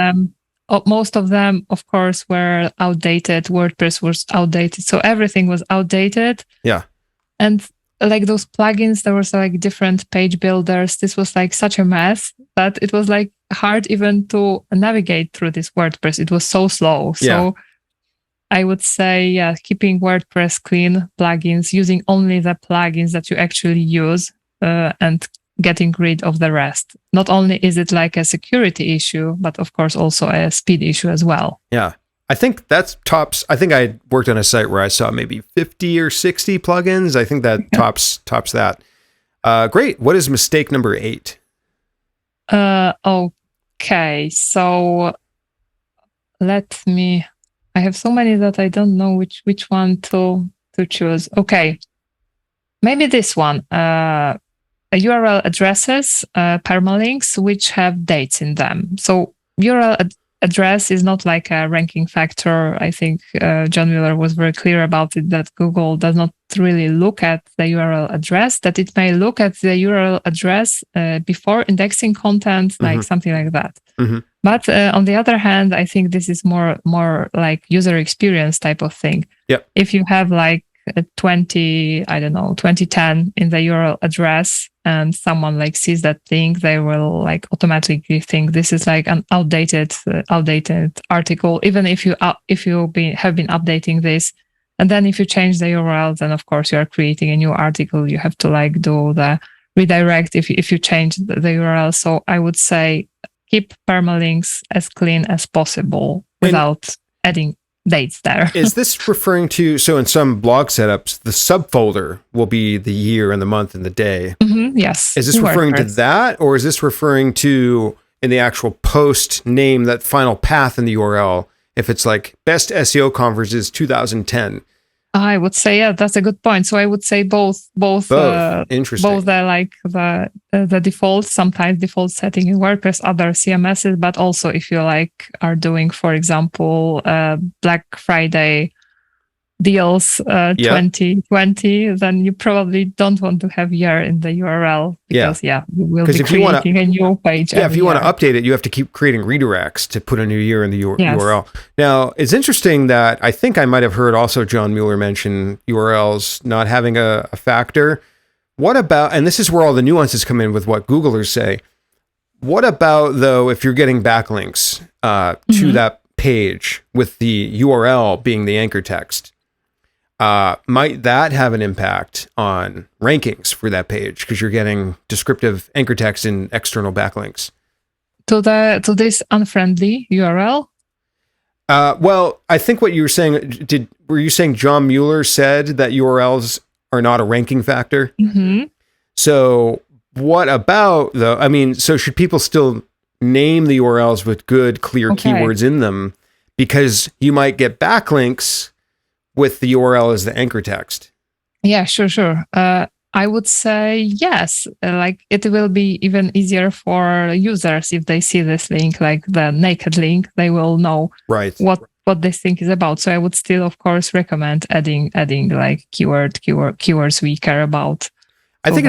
S3: Most of them, of course, were outdated. WordPress was outdated, so everything was outdated.
S2: Yeah.
S3: And like those plugins, there was like different page builders. This was like such a mess that it was like hard even to navigate through this WordPress. It was so slow.
S2: Yeah.
S3: So I would say, keeping WordPress clean, plugins, using only the plugins that you actually use, and getting rid of the rest. Not only is it like a security issue, but of course also a speed issue as well.
S2: Yeah. I think that's tops. I think I worked on a site where I saw maybe 50 or 60 plugins. I think that tops that. Great. What is mistake number 8?
S3: Okay. So I have so many that I don't know which one to choose. Okay. Maybe this one. URL addresses, permalinks, which have dates in them. So URL address is not like a ranking factor. I think John Mueller was very clear about it, that Google does not really look at the URL address, that it may look at the URL address before indexing content, like something like that.
S2: Mm-hmm.
S3: But on the other hand, I think this is more like user experience type of thing.
S2: Yep.
S3: If you have like 2010 in the URL address, and someone like sees that link, they will like automatically think this is like an outdated article, even if you have been updating this. And then if you change the URL, then of course you are creating a new article. You have to like do the redirect if you change the URL. So I would say keep permalinks as clean as possible without adding dates there.
S2: Is this referring to, so in some blog setups, the subfolder will be the year and the month and the day?
S3: Mm-hmm, yes.
S2: Is this referring to that, or is this referring to in the actual post name, that final path in the URL? If it's like best SEO conferences 2010.
S3: I would say, yeah, that's a good point. So I would say both.
S2: Interesting.
S3: Both are like the default, sometimes default setting in WordPress, other CMSs, but also if you like are doing, for example, Black Friday deals 2020, then you probably don't want to have year in the URL because you will be creating a new page.
S2: Yeah, if you want to update it, you have to keep creating redirects to put a new year in the URL. Now, it's interesting that I think I might have heard also John Mueller mention URLs not having a factor. What about, and this is where all the nuances come in with what Googlers say. What about though, if you're getting backlinks to that page with the URL being the anchor text? Might that have an impact on rankings for that page because you're getting descriptive anchor text in external backlinks
S3: to this unfriendly URL?
S2: Well, I think what you were saying, were you saying John Mueller said that URLs are not a ranking factor?
S3: Mm-hmm.
S2: So what about though? I mean, so should people still name the URLs with good, clear keywords in them? Because you might get backlinks with the URL as the anchor text.
S3: Yeah, sure. I would say yes. Like it will be even easier for users if they see this link, like the naked link, they will know what this thing is about. So I would still, of course, recommend adding like keywords we care about.
S2: I think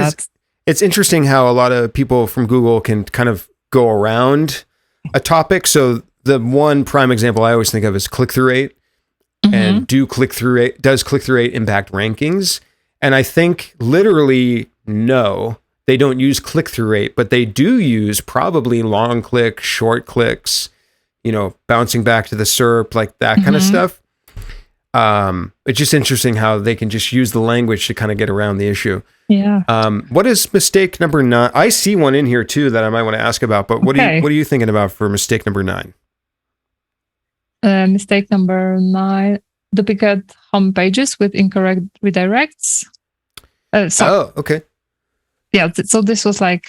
S2: it's interesting how a lot of people from Google can kind of go around a topic. So the one prime example I always think of is click-through rate. And does click-through rate impact rankings? And I think literally no, they don't use click-through rate, but they do use probably long click, short clicks, bouncing back to the SERP, like that kind of stuff. It's just interesting how they can just use the language to kind of get around the issue.
S3: Yeah.
S2: What is mistake number 9? I see one in here too that I might want to ask about, but what are you thinking about for mistake number 9?
S3: Mistake number 9, duplicate home pages with incorrect redirects.
S2: Okay.
S3: Yeah, so this was like,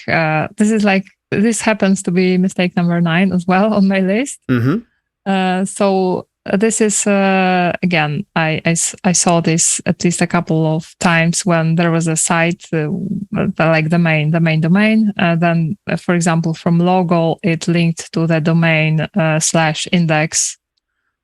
S3: this happens to be mistake number 9 as well on my list.
S2: Mm-hmm.
S3: So this is again, I saw this at least a couple of times when there was a site like the main domain. Then, for example, from logo, it linked to the domain /index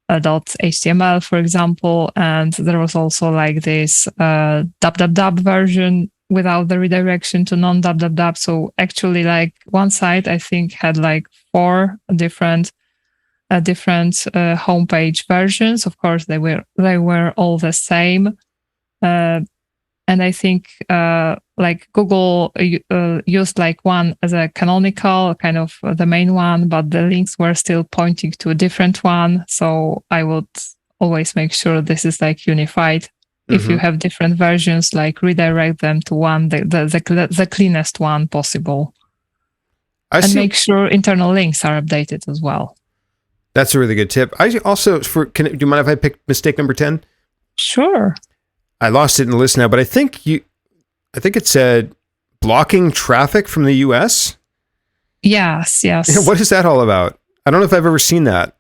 S3: .html, for example, and there was also like this www version without the redirection to non-www. So actually, like one site I think had like 4 different homepage versions. Of course, they were all the same, and I think like Google used like one as a canonical kind of the main one, but the links were still pointing to a different one. So I would always make sure this is like unified. If you have different versions, like redirect them to one, the cleanest one possible, and make sure internal links are updated as well.
S2: That's a really good tip. I also, do you mind if I pick mistake number 10?
S3: Sure.
S2: I lost it in the list now, but I think it said blocking traffic from the US.
S3: Yes.
S2: What is that all about? I don't know if I've ever seen that.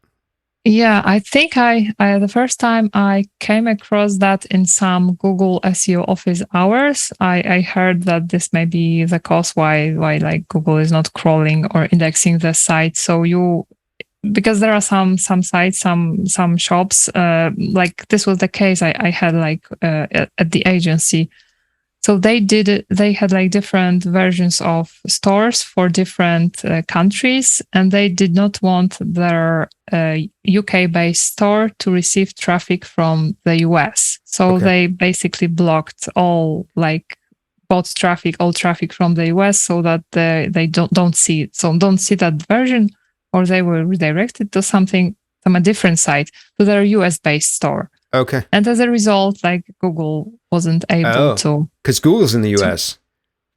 S3: Yeah, I think I the first time I came across that in some Google SEO office hours, I heard that this may be the cause why like Google is not crawling or indexing the site. So because there are some sites, some shops, like this was the case I had like at the agency. So they had like different versions of stores for different countries, and they did not want their UK-based store to receive traffic from the US. So they basically blocked all traffic from the US, so that they don't see it. So don't see that version, or they were redirected to a different site, to their US-based store.
S2: Okay.
S3: And as a result, like Google wasn't able to.
S2: Because Google's in the US.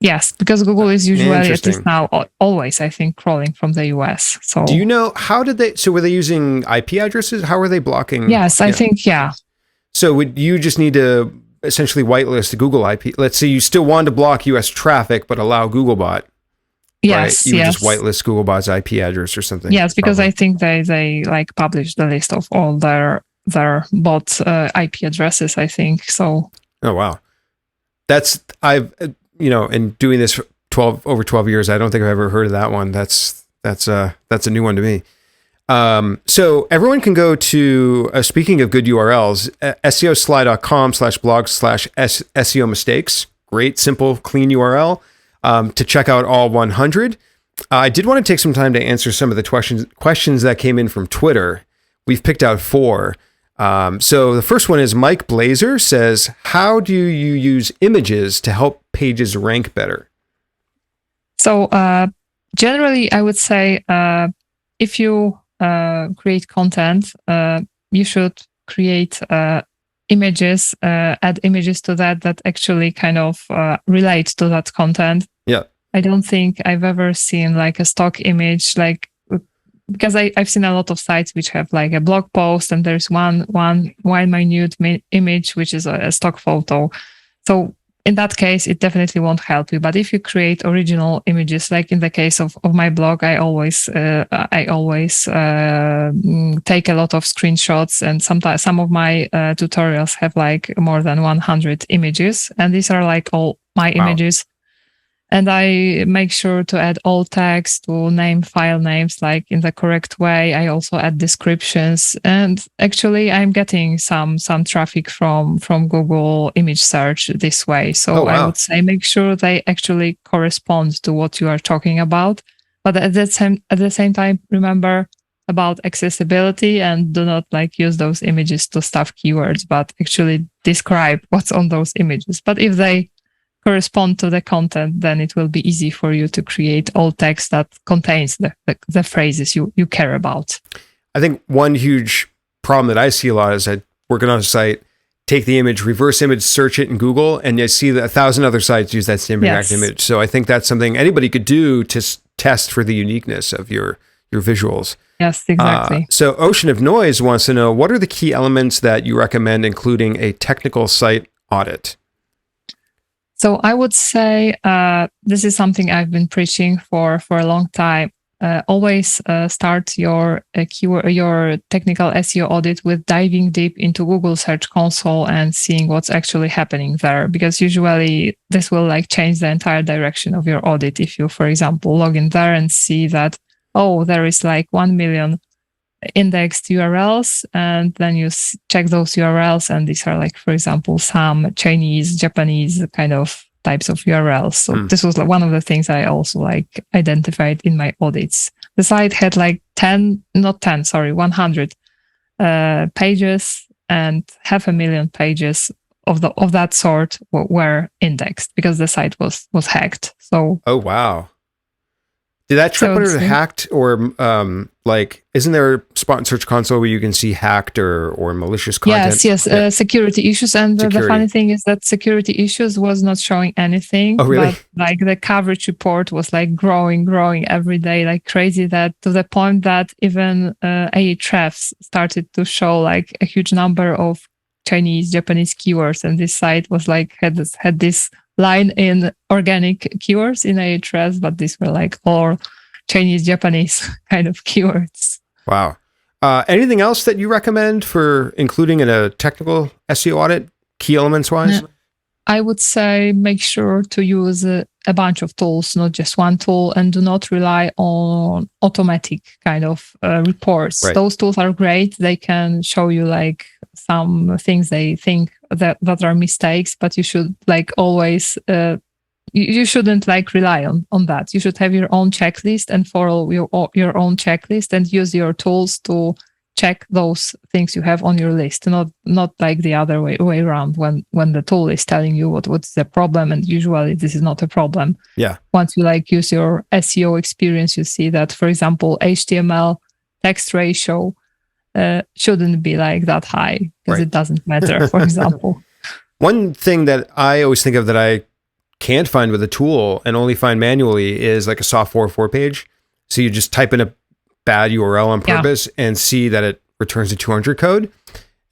S3: Yes, because Google is usually, at least now, always, I think, crawling from the US. So
S2: do you know, were they using IP addresses? How were they blocking?
S3: Yes, I think, yeah.
S2: So would you just need to essentially whitelist the Google IP? Let's say you still want to block US traffic, but allow Googlebot.
S3: Yes,
S2: right? You would just whitelist Googlebot's IP address or something.
S3: Yes, because I think they like publish the list of all their bot IP addresses, I think. So.
S2: Oh, wow. I've in doing this for over 12 years, I don't think I've ever heard of that one. That's a new one to me. So everyone can go to, speaking of good URLs, seosly.com/blog/SEO mistakes. Great, simple, clean URL to check out all 100. I did want to take some time to answer some of the questions that came in from Twitter. We've picked out 4. So the first one is Mike Blazer says, how do you use images to help pages rank better?
S3: So generally, I would say if you create content, you should create images, add images to that actually kind of relate to that content.
S2: Yeah.
S3: I don't think I've ever seen like a stock image, like, because I've seen a lot of sites which have like a blog post and there's one minute image, which is a stock photo. So in that case, it definitely won't help you. But if you create original images, like in the case of my blog, I always take a lot of screenshots, and sometimes some of my tutorials have like more than 100 images, and these are like all my images. And I make sure to add alt text, to name file names like in the correct way. I also add descriptions, and actually I'm getting some traffic from Google image search this way. So I would say make sure they actually correspond to what you are talking about. But at the same time, remember about accessibility, and do not like use those images to stuff keywords, but actually describe what's on those images. But if they correspond to the content, then it will be easy for you to create alt text that contains the phrases you care about.
S2: I think one huge problem that I see a lot is I working on a site, take the image, reverse image, search it in Google, and you see that 1,000 other sites use that same exact image. So I think that's something anybody could do to test for the uniqueness of your visuals.
S3: Yes, exactly.
S2: So Ocean of Noise wants to know, what are the key elements that you recommend including a technical site audit?
S3: So I would say this is something I've been preaching for a long time. always start your your technical SEO audit with diving deep into Google Search Console and seeing what's actually happening there, because usually this will like change the entire direction of your audit. If you, for example, log in there and see that, oh, there is like 1 million indexed URLs, and then you check those URLs, and these are like, for example, some Chinese, Japanese kind of types of URLs. So this was like one of the things I also like identified in my audits. The site had like 100 pages, and 500,000 pages of that sort were indexed because the site was hacked. So
S2: oh wow. Did that trip under the hacked, or like, isn't there a spot in Search Console where you can see hacked or malicious content?
S3: Yes, security issues. And the funny thing is that security issues was not showing anything.
S2: Oh, really?
S3: But like the coverage report was like growing every day, like crazy, that to the point that even Ahrefs started to show like a huge number of Chinese, Japanese keywords. And this site was like, had this line in organic keywords in Ahrefs, but these were like all Chinese, Japanese kind of keywords.
S2: Wow. Anything else that you recommend for including in a technical SEO audit, key elements wise?
S3: I would say make sure to use a bunch of tools, not just one tool, and do not rely on automatic kind of reports. Right. Those tools are great. They can show you like some things they think that are mistakes, but you should like always, you shouldn't like rely on that. You should have your own checklist and follow your own checklist and use your tools to check those things you have on your list, not like the other way around when the tool is telling you what's the problem, and usually this is not a problem.
S2: Yeah.
S3: Once you like use your SEO experience, you see that, for example, HTML text ratio shouldn't be like that high because it doesn't matter, for example.
S2: One thing that I always think of that I can't find with a tool and only find manually is like a soft 404 page. So you just type in a bad URL on purpose and see that it returns a 200 code.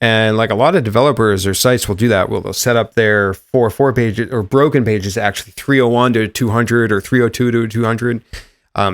S2: And like a lot of developers or sites will do that. They'll set up their 404 pages or broken pages actually 301 to 200 or 302 to 200.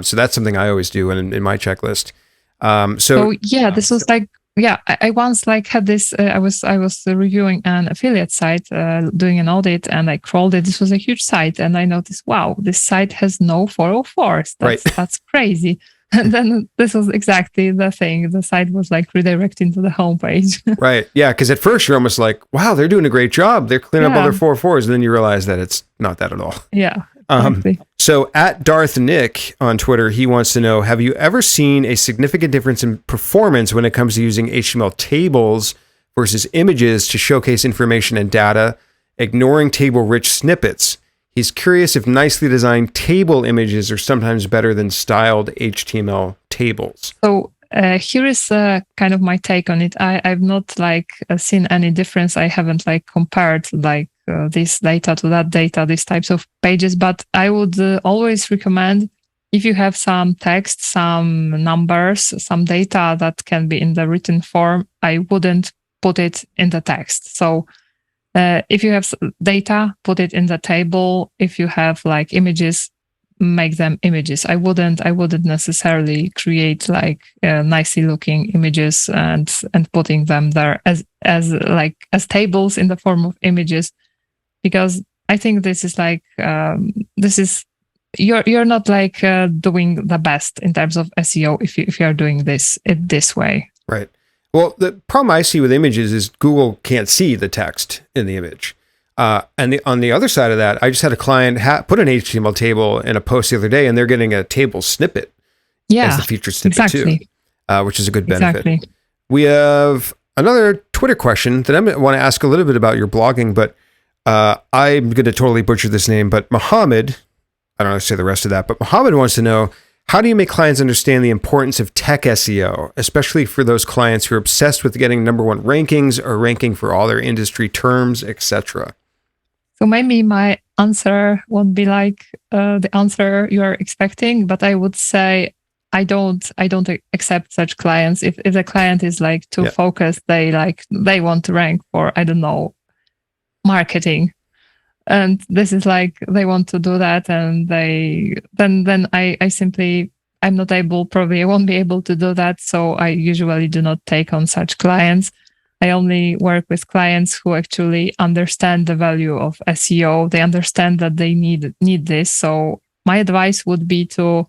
S2: So that's something I always do in my checklist. This was like, I once like had this, I was reviewing an affiliate site, doing an audit, and I crawled it. This was a huge site, and I noticed, wow, this site has no 404s. That's crazy. And then this was exactly the thing. The site was like redirecting to the homepage. Right. Yeah. Because at first you're almost like, wow, they're doing a great job. They're cleaning up all their 404s. And then you realize that it's not that at all. Yeah. Exactly. So at Darth Nick on Twitter, he wants to know, have you ever seen a significant difference in performance when it comes to using HTML tables versus images to showcase information and data, ignoring table-rich snippets? He's curious if nicely designed table images are sometimes better than styled HTML tables. So here is kind of my take on it. I've not like seen any difference. I haven't like compared like this data to that data, these types of pages, but I would always recommend, if you have some text, some numbers, some data that can be in the written form, I wouldn't put it in the text. So if you have data, put it in the table. If you have like images, make them images. I wouldn't necessarily create like nicely looking images and putting them there as tables in the form of images, because I think this is like you're not like doing the best in terms of SEO if you're doing this way. Right. Well, the problem I see with images is Google can't see the text in the image. And on the other side of that, I just had a client put an HTML table in a post the other day, and they're getting a table snippet as the featured snippet too, which is a good benefit. Exactly. We have another Twitter question that I want to ask a little bit about your blogging, but I'm going to totally butcher this name, but Mohammed, I don't know how to say the rest of that, but Mohammed wants to know, how do you make clients understand the importance of tech SEO, especially for those clients who are obsessed with getting #1 rankings or ranking for all their industry terms, etc.? So maybe my answer won't be like the answer you are expecting, but I would say I don't accept such clients. If the client is like too focused, they want to rank for, I don't know, marketing. And this is like, they want to do that, and then I simply
S3: I'm not able, probably I won't be able to do that. So I usually do not take on such clients. I only work with clients who actually understand the value of SEO. They understand that they need this. So my advice would be to,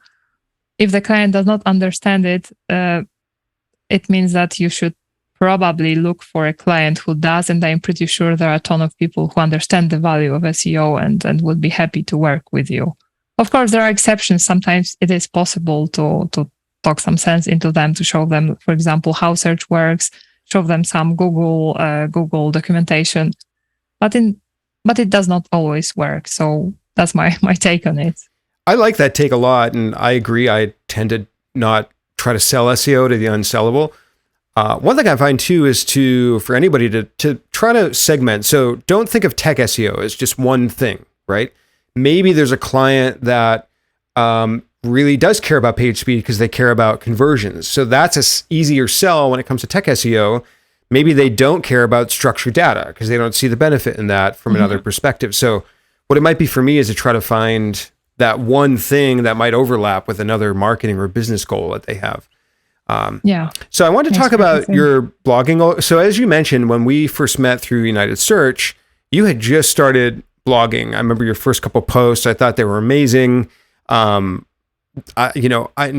S3: if the client does not understand it, it means that you should probably look for a client who does. And I'm pretty sure there are a ton of people who understand the value of SEO and would be happy to work with you. Of course, there are exceptions. Sometimes it is possible to talk some sense into them, to show them, for example, how search works, show them some Google documentation, but it does not always work. So that's my take on it.
S2: I like that take a lot, and I agree. I tend to not try to sell SEO to the unsellable. One thing I find too is for anybody to try to segment. So don't think of tech SEO as just one thing, right? Maybe there's a client that really does care about page speed because they care about conversions. So that's a easier sell when it comes to tech SEO. Maybe they don't care about structured data because they don't see the benefit in that from another perspective. So what it might be for me is to try to find that one thing that might overlap with another marketing or business goal that they have. So I want to talk about your blogging. So as you mentioned, when we first met through United Search, you had just started blogging. I remember your first couple posts. I thought they were amazing. In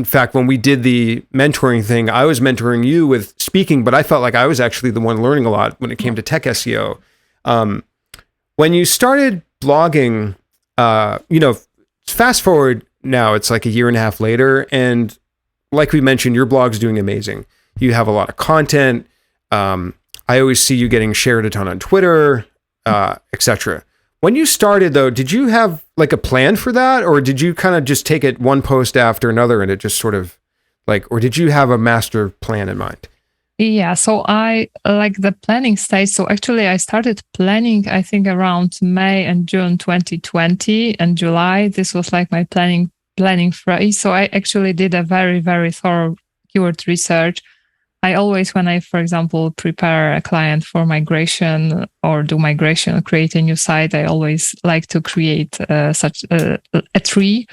S2: fact, when we did the mentoring thing, I was mentoring you with speaking, but I felt like I was actually the one learning a lot when it came to tech SEO. When you started blogging, fast forward now, it's like a year and a half later. And like we mentioned, your blog's doing amazing. You have a lot of content. I always see you getting shared a ton on Twitter, etc. When you started though, did you have like a plan for that? Or did you kind of just take it one post after another and it just sort of or did you have a master plan in mind?
S3: Yeah, so I like the planning stage. So actually I started planning, I think around May and June 2020 and July. This was like my planning phase. So I actually did a very, very thorough keyword research. I always, when I, for example, prepare a client for migration or do migration, create a new site, I always like to create such a tree.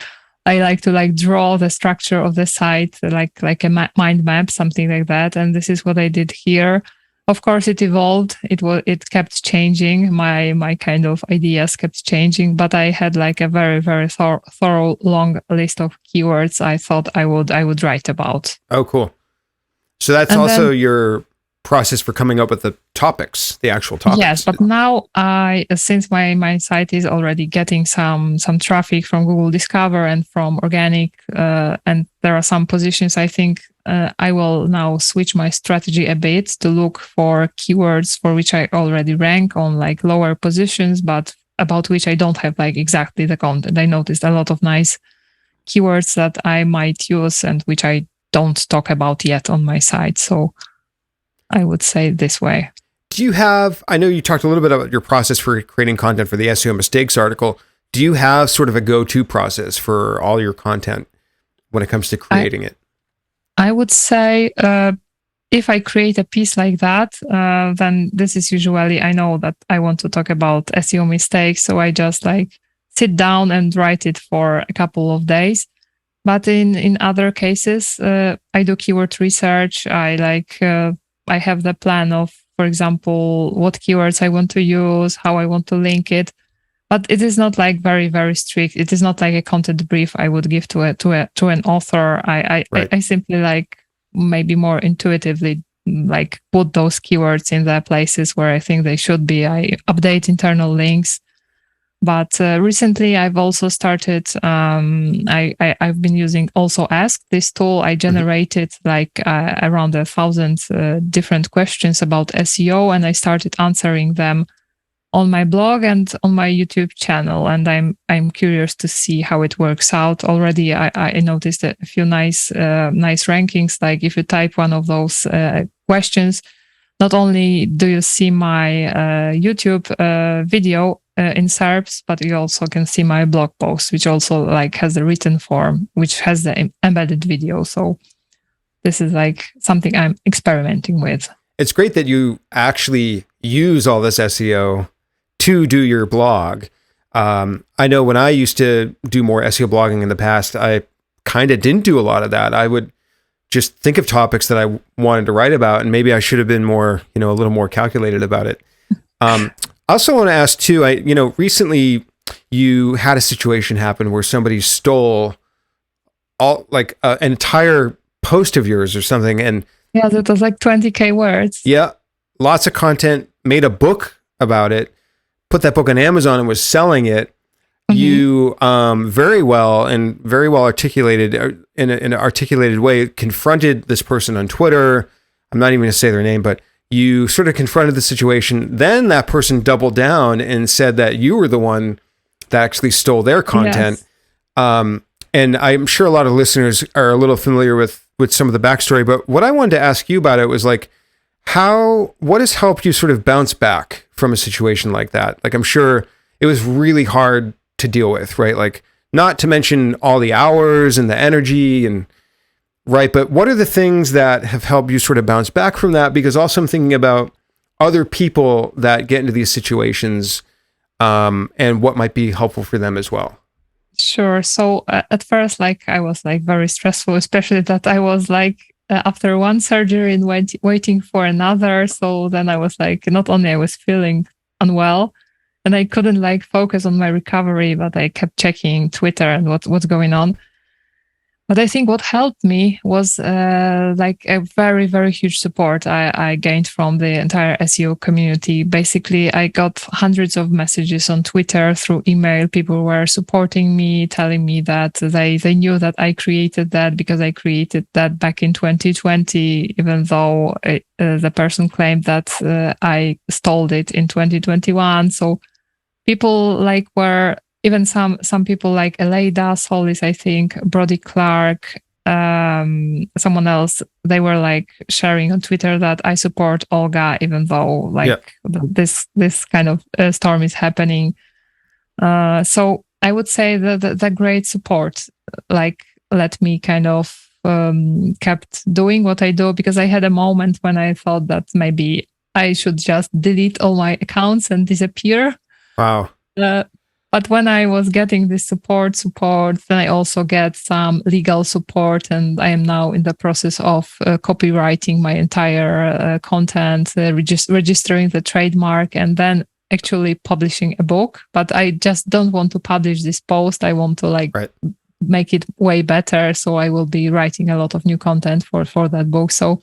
S3: I like to draw the structure of the site, like a mind map, something like that. And this is what I did here. Of course, it evolved. It kept changing. My kind of ideas kept changing, but I had like a very, very thorough, long list of keywords I thought I would write about.
S2: Oh, cool. So that's also your process for coming up with the topics, the actual topics.
S3: Yes, but now since my site is already getting some traffic from Google Discover and from organic, and there are some positions, I think I will now switch my strategy a bit to look for keywords for which I already rank on lower positions, but about which I don't have exactly the content. I noticed a lot of nice keywords that I might use and which I don't talk about yet on my site. So I would say this way.
S2: Do you have, I know you talked a little bit about your process for creating content for the SEO mistakes article. Do you have sort of a go-to process for all your content when it comes to creating it?
S3: I would say if I create a piece like that, then this is usually, I know that I want to talk about SEO mistakes. So I just sit down and write it for a couple of days. But in other cases, I do keyword research. I have the plan of, for example, what keywords I want to use, how I want to link it. But it is not very, very strict. It is not like a content brief I would give to an author. I simply maybe more intuitively put those keywords in the places where I think they should be. I update internal links. But recently, I've also started. I've been using Also Ask, this tool. I generated around 1,000 different questions about SEO, and I started answering them on my blog and on my YouTube channel. And I'm curious to see how it works out. Already, I noticed a few nice rankings. Like if you type one of those questions, not only do you see my YouTube video in SERPs, but you also can see my blog post, which also has the written form, which has the embedded video. So this is something I'm experimenting with.
S2: It's great that you actually use all this SEO to do your blog. I know when I used to do more SEO blogging in the past, I kind of didn't do a lot of that. I would just think of topics that I wanted to write about, and maybe I should have been more, a little more calculated about it. I also want to ask too, recently you had a situation happen where somebody stole all an entire post of yours or something. And
S3: yeah, that was like 20K words.
S2: Yeah. Lots of content, made a book about it, put that book on Amazon and was selling it. Mm-hmm. You very well articulated in an articulated way, confronted this person on Twitter. I'm not even going to say their name, but you sort of confronted the situation. Then that person doubled down and said that you were the one that actually stole their content. Yes. And I'm sure a lot of listeners are a little familiar with some of the backstory, but what I wanted to ask you about it was like, what has helped you sort of bounce back from a situation like that? Like, I'm sure it was really hard to deal with, right? Like, not to mention all the hours and the energy and right. But what are the things that have helped you sort of bounce back from that? Because also I'm thinking about other people that get into these situations, and what might be helpful for them as well.
S3: Sure. So at first, I was very stressful, especially that I was after one surgery and waiting for another. So then I was not only I was feeling unwell and I couldn't focus on my recovery, but I kept checking Twitter and what's going on. But I think what helped me was a very, very huge support I gained from the entire SEO community. Basically, I got hundreds of messages on Twitter, through email. People were supporting me, telling me that they knew that I created that because I created that back in 2020, even though the person claimed that I stole it in 2021. So people were... Even some people like Eleda Solis, I think, Brody Clark, someone else, they were sharing on Twitter that I support Olga, even though this kind of storm is happening. So I would say that the great support let me kind of kept doing what I do, because I had a moment when I thought that maybe I should just delete all my accounts and disappear.
S2: Wow.
S3: But when I was getting this support, then I also get some legal support, and I am now in the process of copywriting my entire content, registering the trademark, and then actually publishing a book. But I just don't want to publish this post. I want to make it way better. So I will be writing a lot of new content for that book. So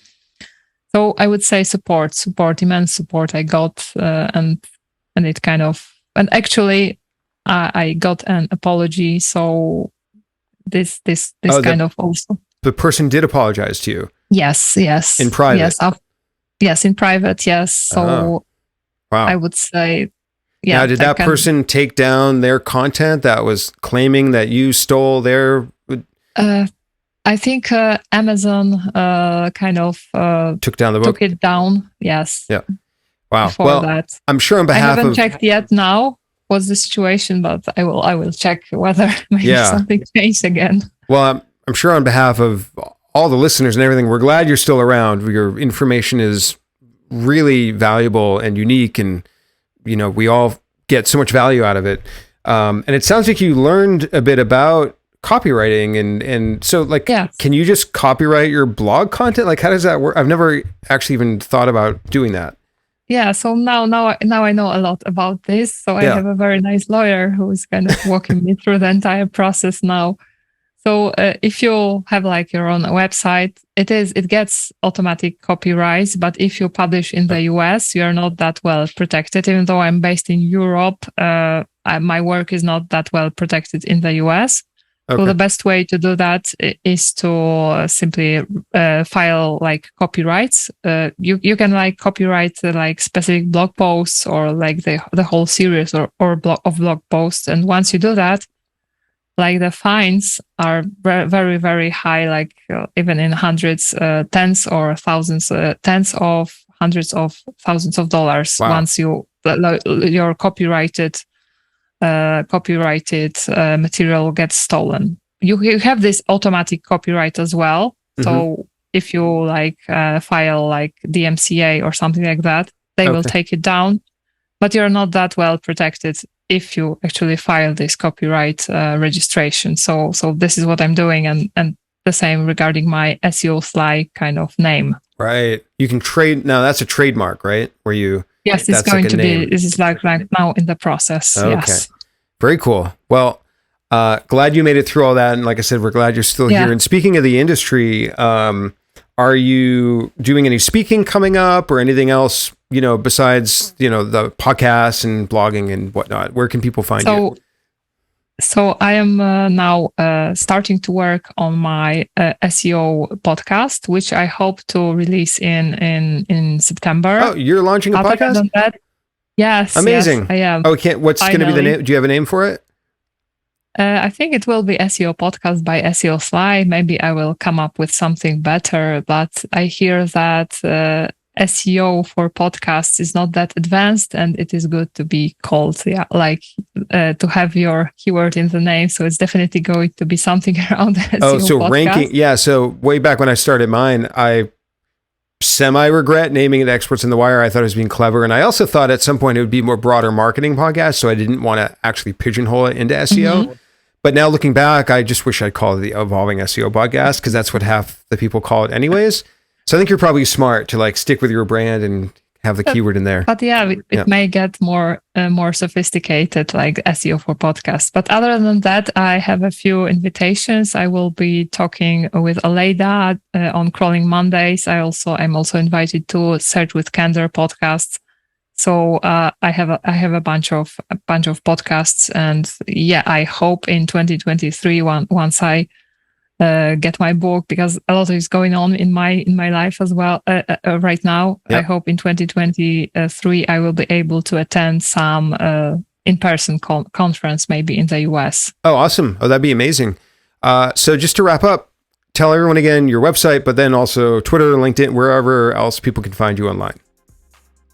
S3: I would say support, immense support I got, and it kind of, and actually, I got an apology, so this kind of also.
S2: The person did apologize to you.
S3: Yes.
S2: In private.
S3: Yes, in private. Yes. So,
S2: wow.
S3: I would say, yeah.
S2: Now, did that person take down their content that was claiming that you stole their?
S3: I think Amazon kind of
S2: took down the book.
S3: Took it down. Yes.
S2: Yeah. Wow.
S3: Before that,
S2: I'm sure on behalf of.
S3: I haven't checked yet now. What's the situation, but I will check whether maybe something changed again. Well,
S2: I'm sure on behalf of all the listeners and everything, we're glad you're still around. Your information is really valuable and unique, and we all get so much value out of it. And it sounds like you learned a bit about copywriting, and so can you just copyright your blog content? How does that work? I've never actually even thought about doing that.
S3: Yeah, so now I know a lot about this. So I have a very nice lawyer who is kind of walking me through the entire process now. So if you have your own website, it gets automatic copyrights. But if you publish in the US, you are not that well protected. Even though I'm based in Europe, my work is not that well protected in the US. Okay. So the best way to do that is to simply file copyrights. You can copyright specific blog posts or the whole series or of blog posts. And once you do that, the fines are very, very, very high, even in hundreds, tens or thousands, tens of hundreds of thousands of dollars. Wow. Once your copyrighted material gets stolen. You have this automatic copyright as well. Mm-hmm. So if you file DMCA or something like that, they will take it down, but you're not that well protected if you actually file this copyright registration. So this is what I'm doing, and the same regarding my SEO Sly kind of name.
S2: Right. You can trade now. That's a trademark, right? Where you
S3: yes, it's going to be. This is like now in the process.
S2: Okay.
S3: Yes.
S2: Very cool. Well, glad you made it through all that, and like I said, we're glad you're still here. And speaking of the industry, are you doing any speaking coming up or anything else? Besides the podcasts and blogging and whatnot. Where can people find you?
S3: So I am now starting to work on my SEO podcast, which I hope to release in September.
S2: Oh, you're launching a podcast?
S3: Than that, yes.
S2: Amazing.
S3: Yes, I am.
S2: Oh, what's going to be the name? Do you have a name for it?
S3: I think it will be SEO Podcast by SEO Sly. Maybe I will come up with something better, but I hear that SEO for podcasts is not that advanced, and it is good to be called, to have your keyword in the name. So it's definitely going to be something around SEO.
S2: Oh, so
S3: podcast.
S2: Ranking. Yeah. So way back when I started mine, I semi-regret naming it Experts in the Wire. I thought it was being clever. And I also thought at some point it would be more broader marketing podcast. So I didn't want to actually pigeonhole it into SEO. Mm-hmm. But now looking back, I just wish I'd call it the Evolving SEO Podcast, because that's what half the people call it anyways. So I think you're probably smart to stick with your brand and have the keyword in there.
S3: But it may get more sophisticated, like SEO for podcasts. But other than that, I have a few invitations. I will be talking with Olga on Crawling Mondays. I'm also invited to Search with Candor podcasts. So I have a bunch of podcasts, and I hope in 2023 once I get my book, because a lot is going on in my life as well right now. Yep. I hope in 2023 I will be able to attend some in-person conference, maybe in the US.
S2: Oh, awesome. Oh, that'd be amazing. So just to wrap up, tell everyone again your website, but then also Twitter, LinkedIn, wherever else people can find you online.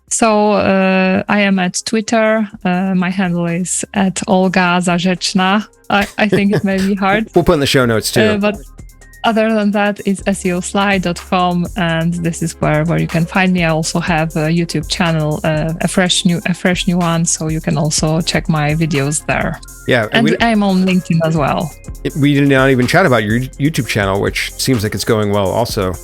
S3: So I am at Twitter. My handle is at Olga Zarzeczna. I think it may be hard.
S2: We'll put in the show notes too.
S3: But other than that, it's seosly.com, and this is where you can find me. I also have a YouTube channel, a fresh new one, so you can also check my videos there.
S2: Yeah,
S3: and I'm on LinkedIn as well.
S2: We did not even chat about your YouTube channel, which seems like it's going well also.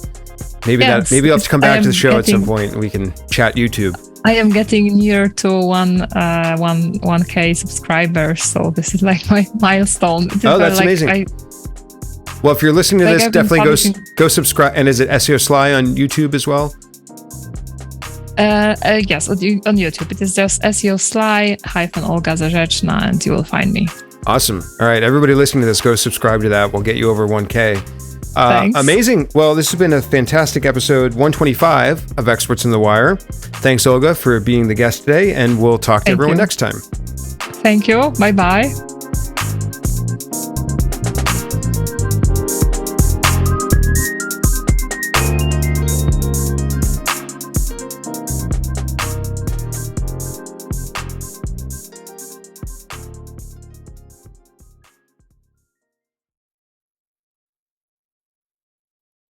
S2: Maybe I'll have to come back to the show at some point and we can chat YouTube.
S3: I am getting near to 1K subscribers, so this is like my milestone.
S2: That's amazing. Well, if you're listening to this, definitely go subscribe. And is it SEO Sly on YouTube as well?
S3: Yes, on YouTube. It is just SEO Sly -Olga Zarzeczna, and you will find me.
S2: Awesome. All right, everybody listening to this, go subscribe to that. We'll get you over 1K. Amazing. Well, this has been a fantastic episode 125 of Experts in the Wire. Thanks, Olga, for being the guest today, and we'll talk to everyone next time.
S3: Thank you. Bye-bye.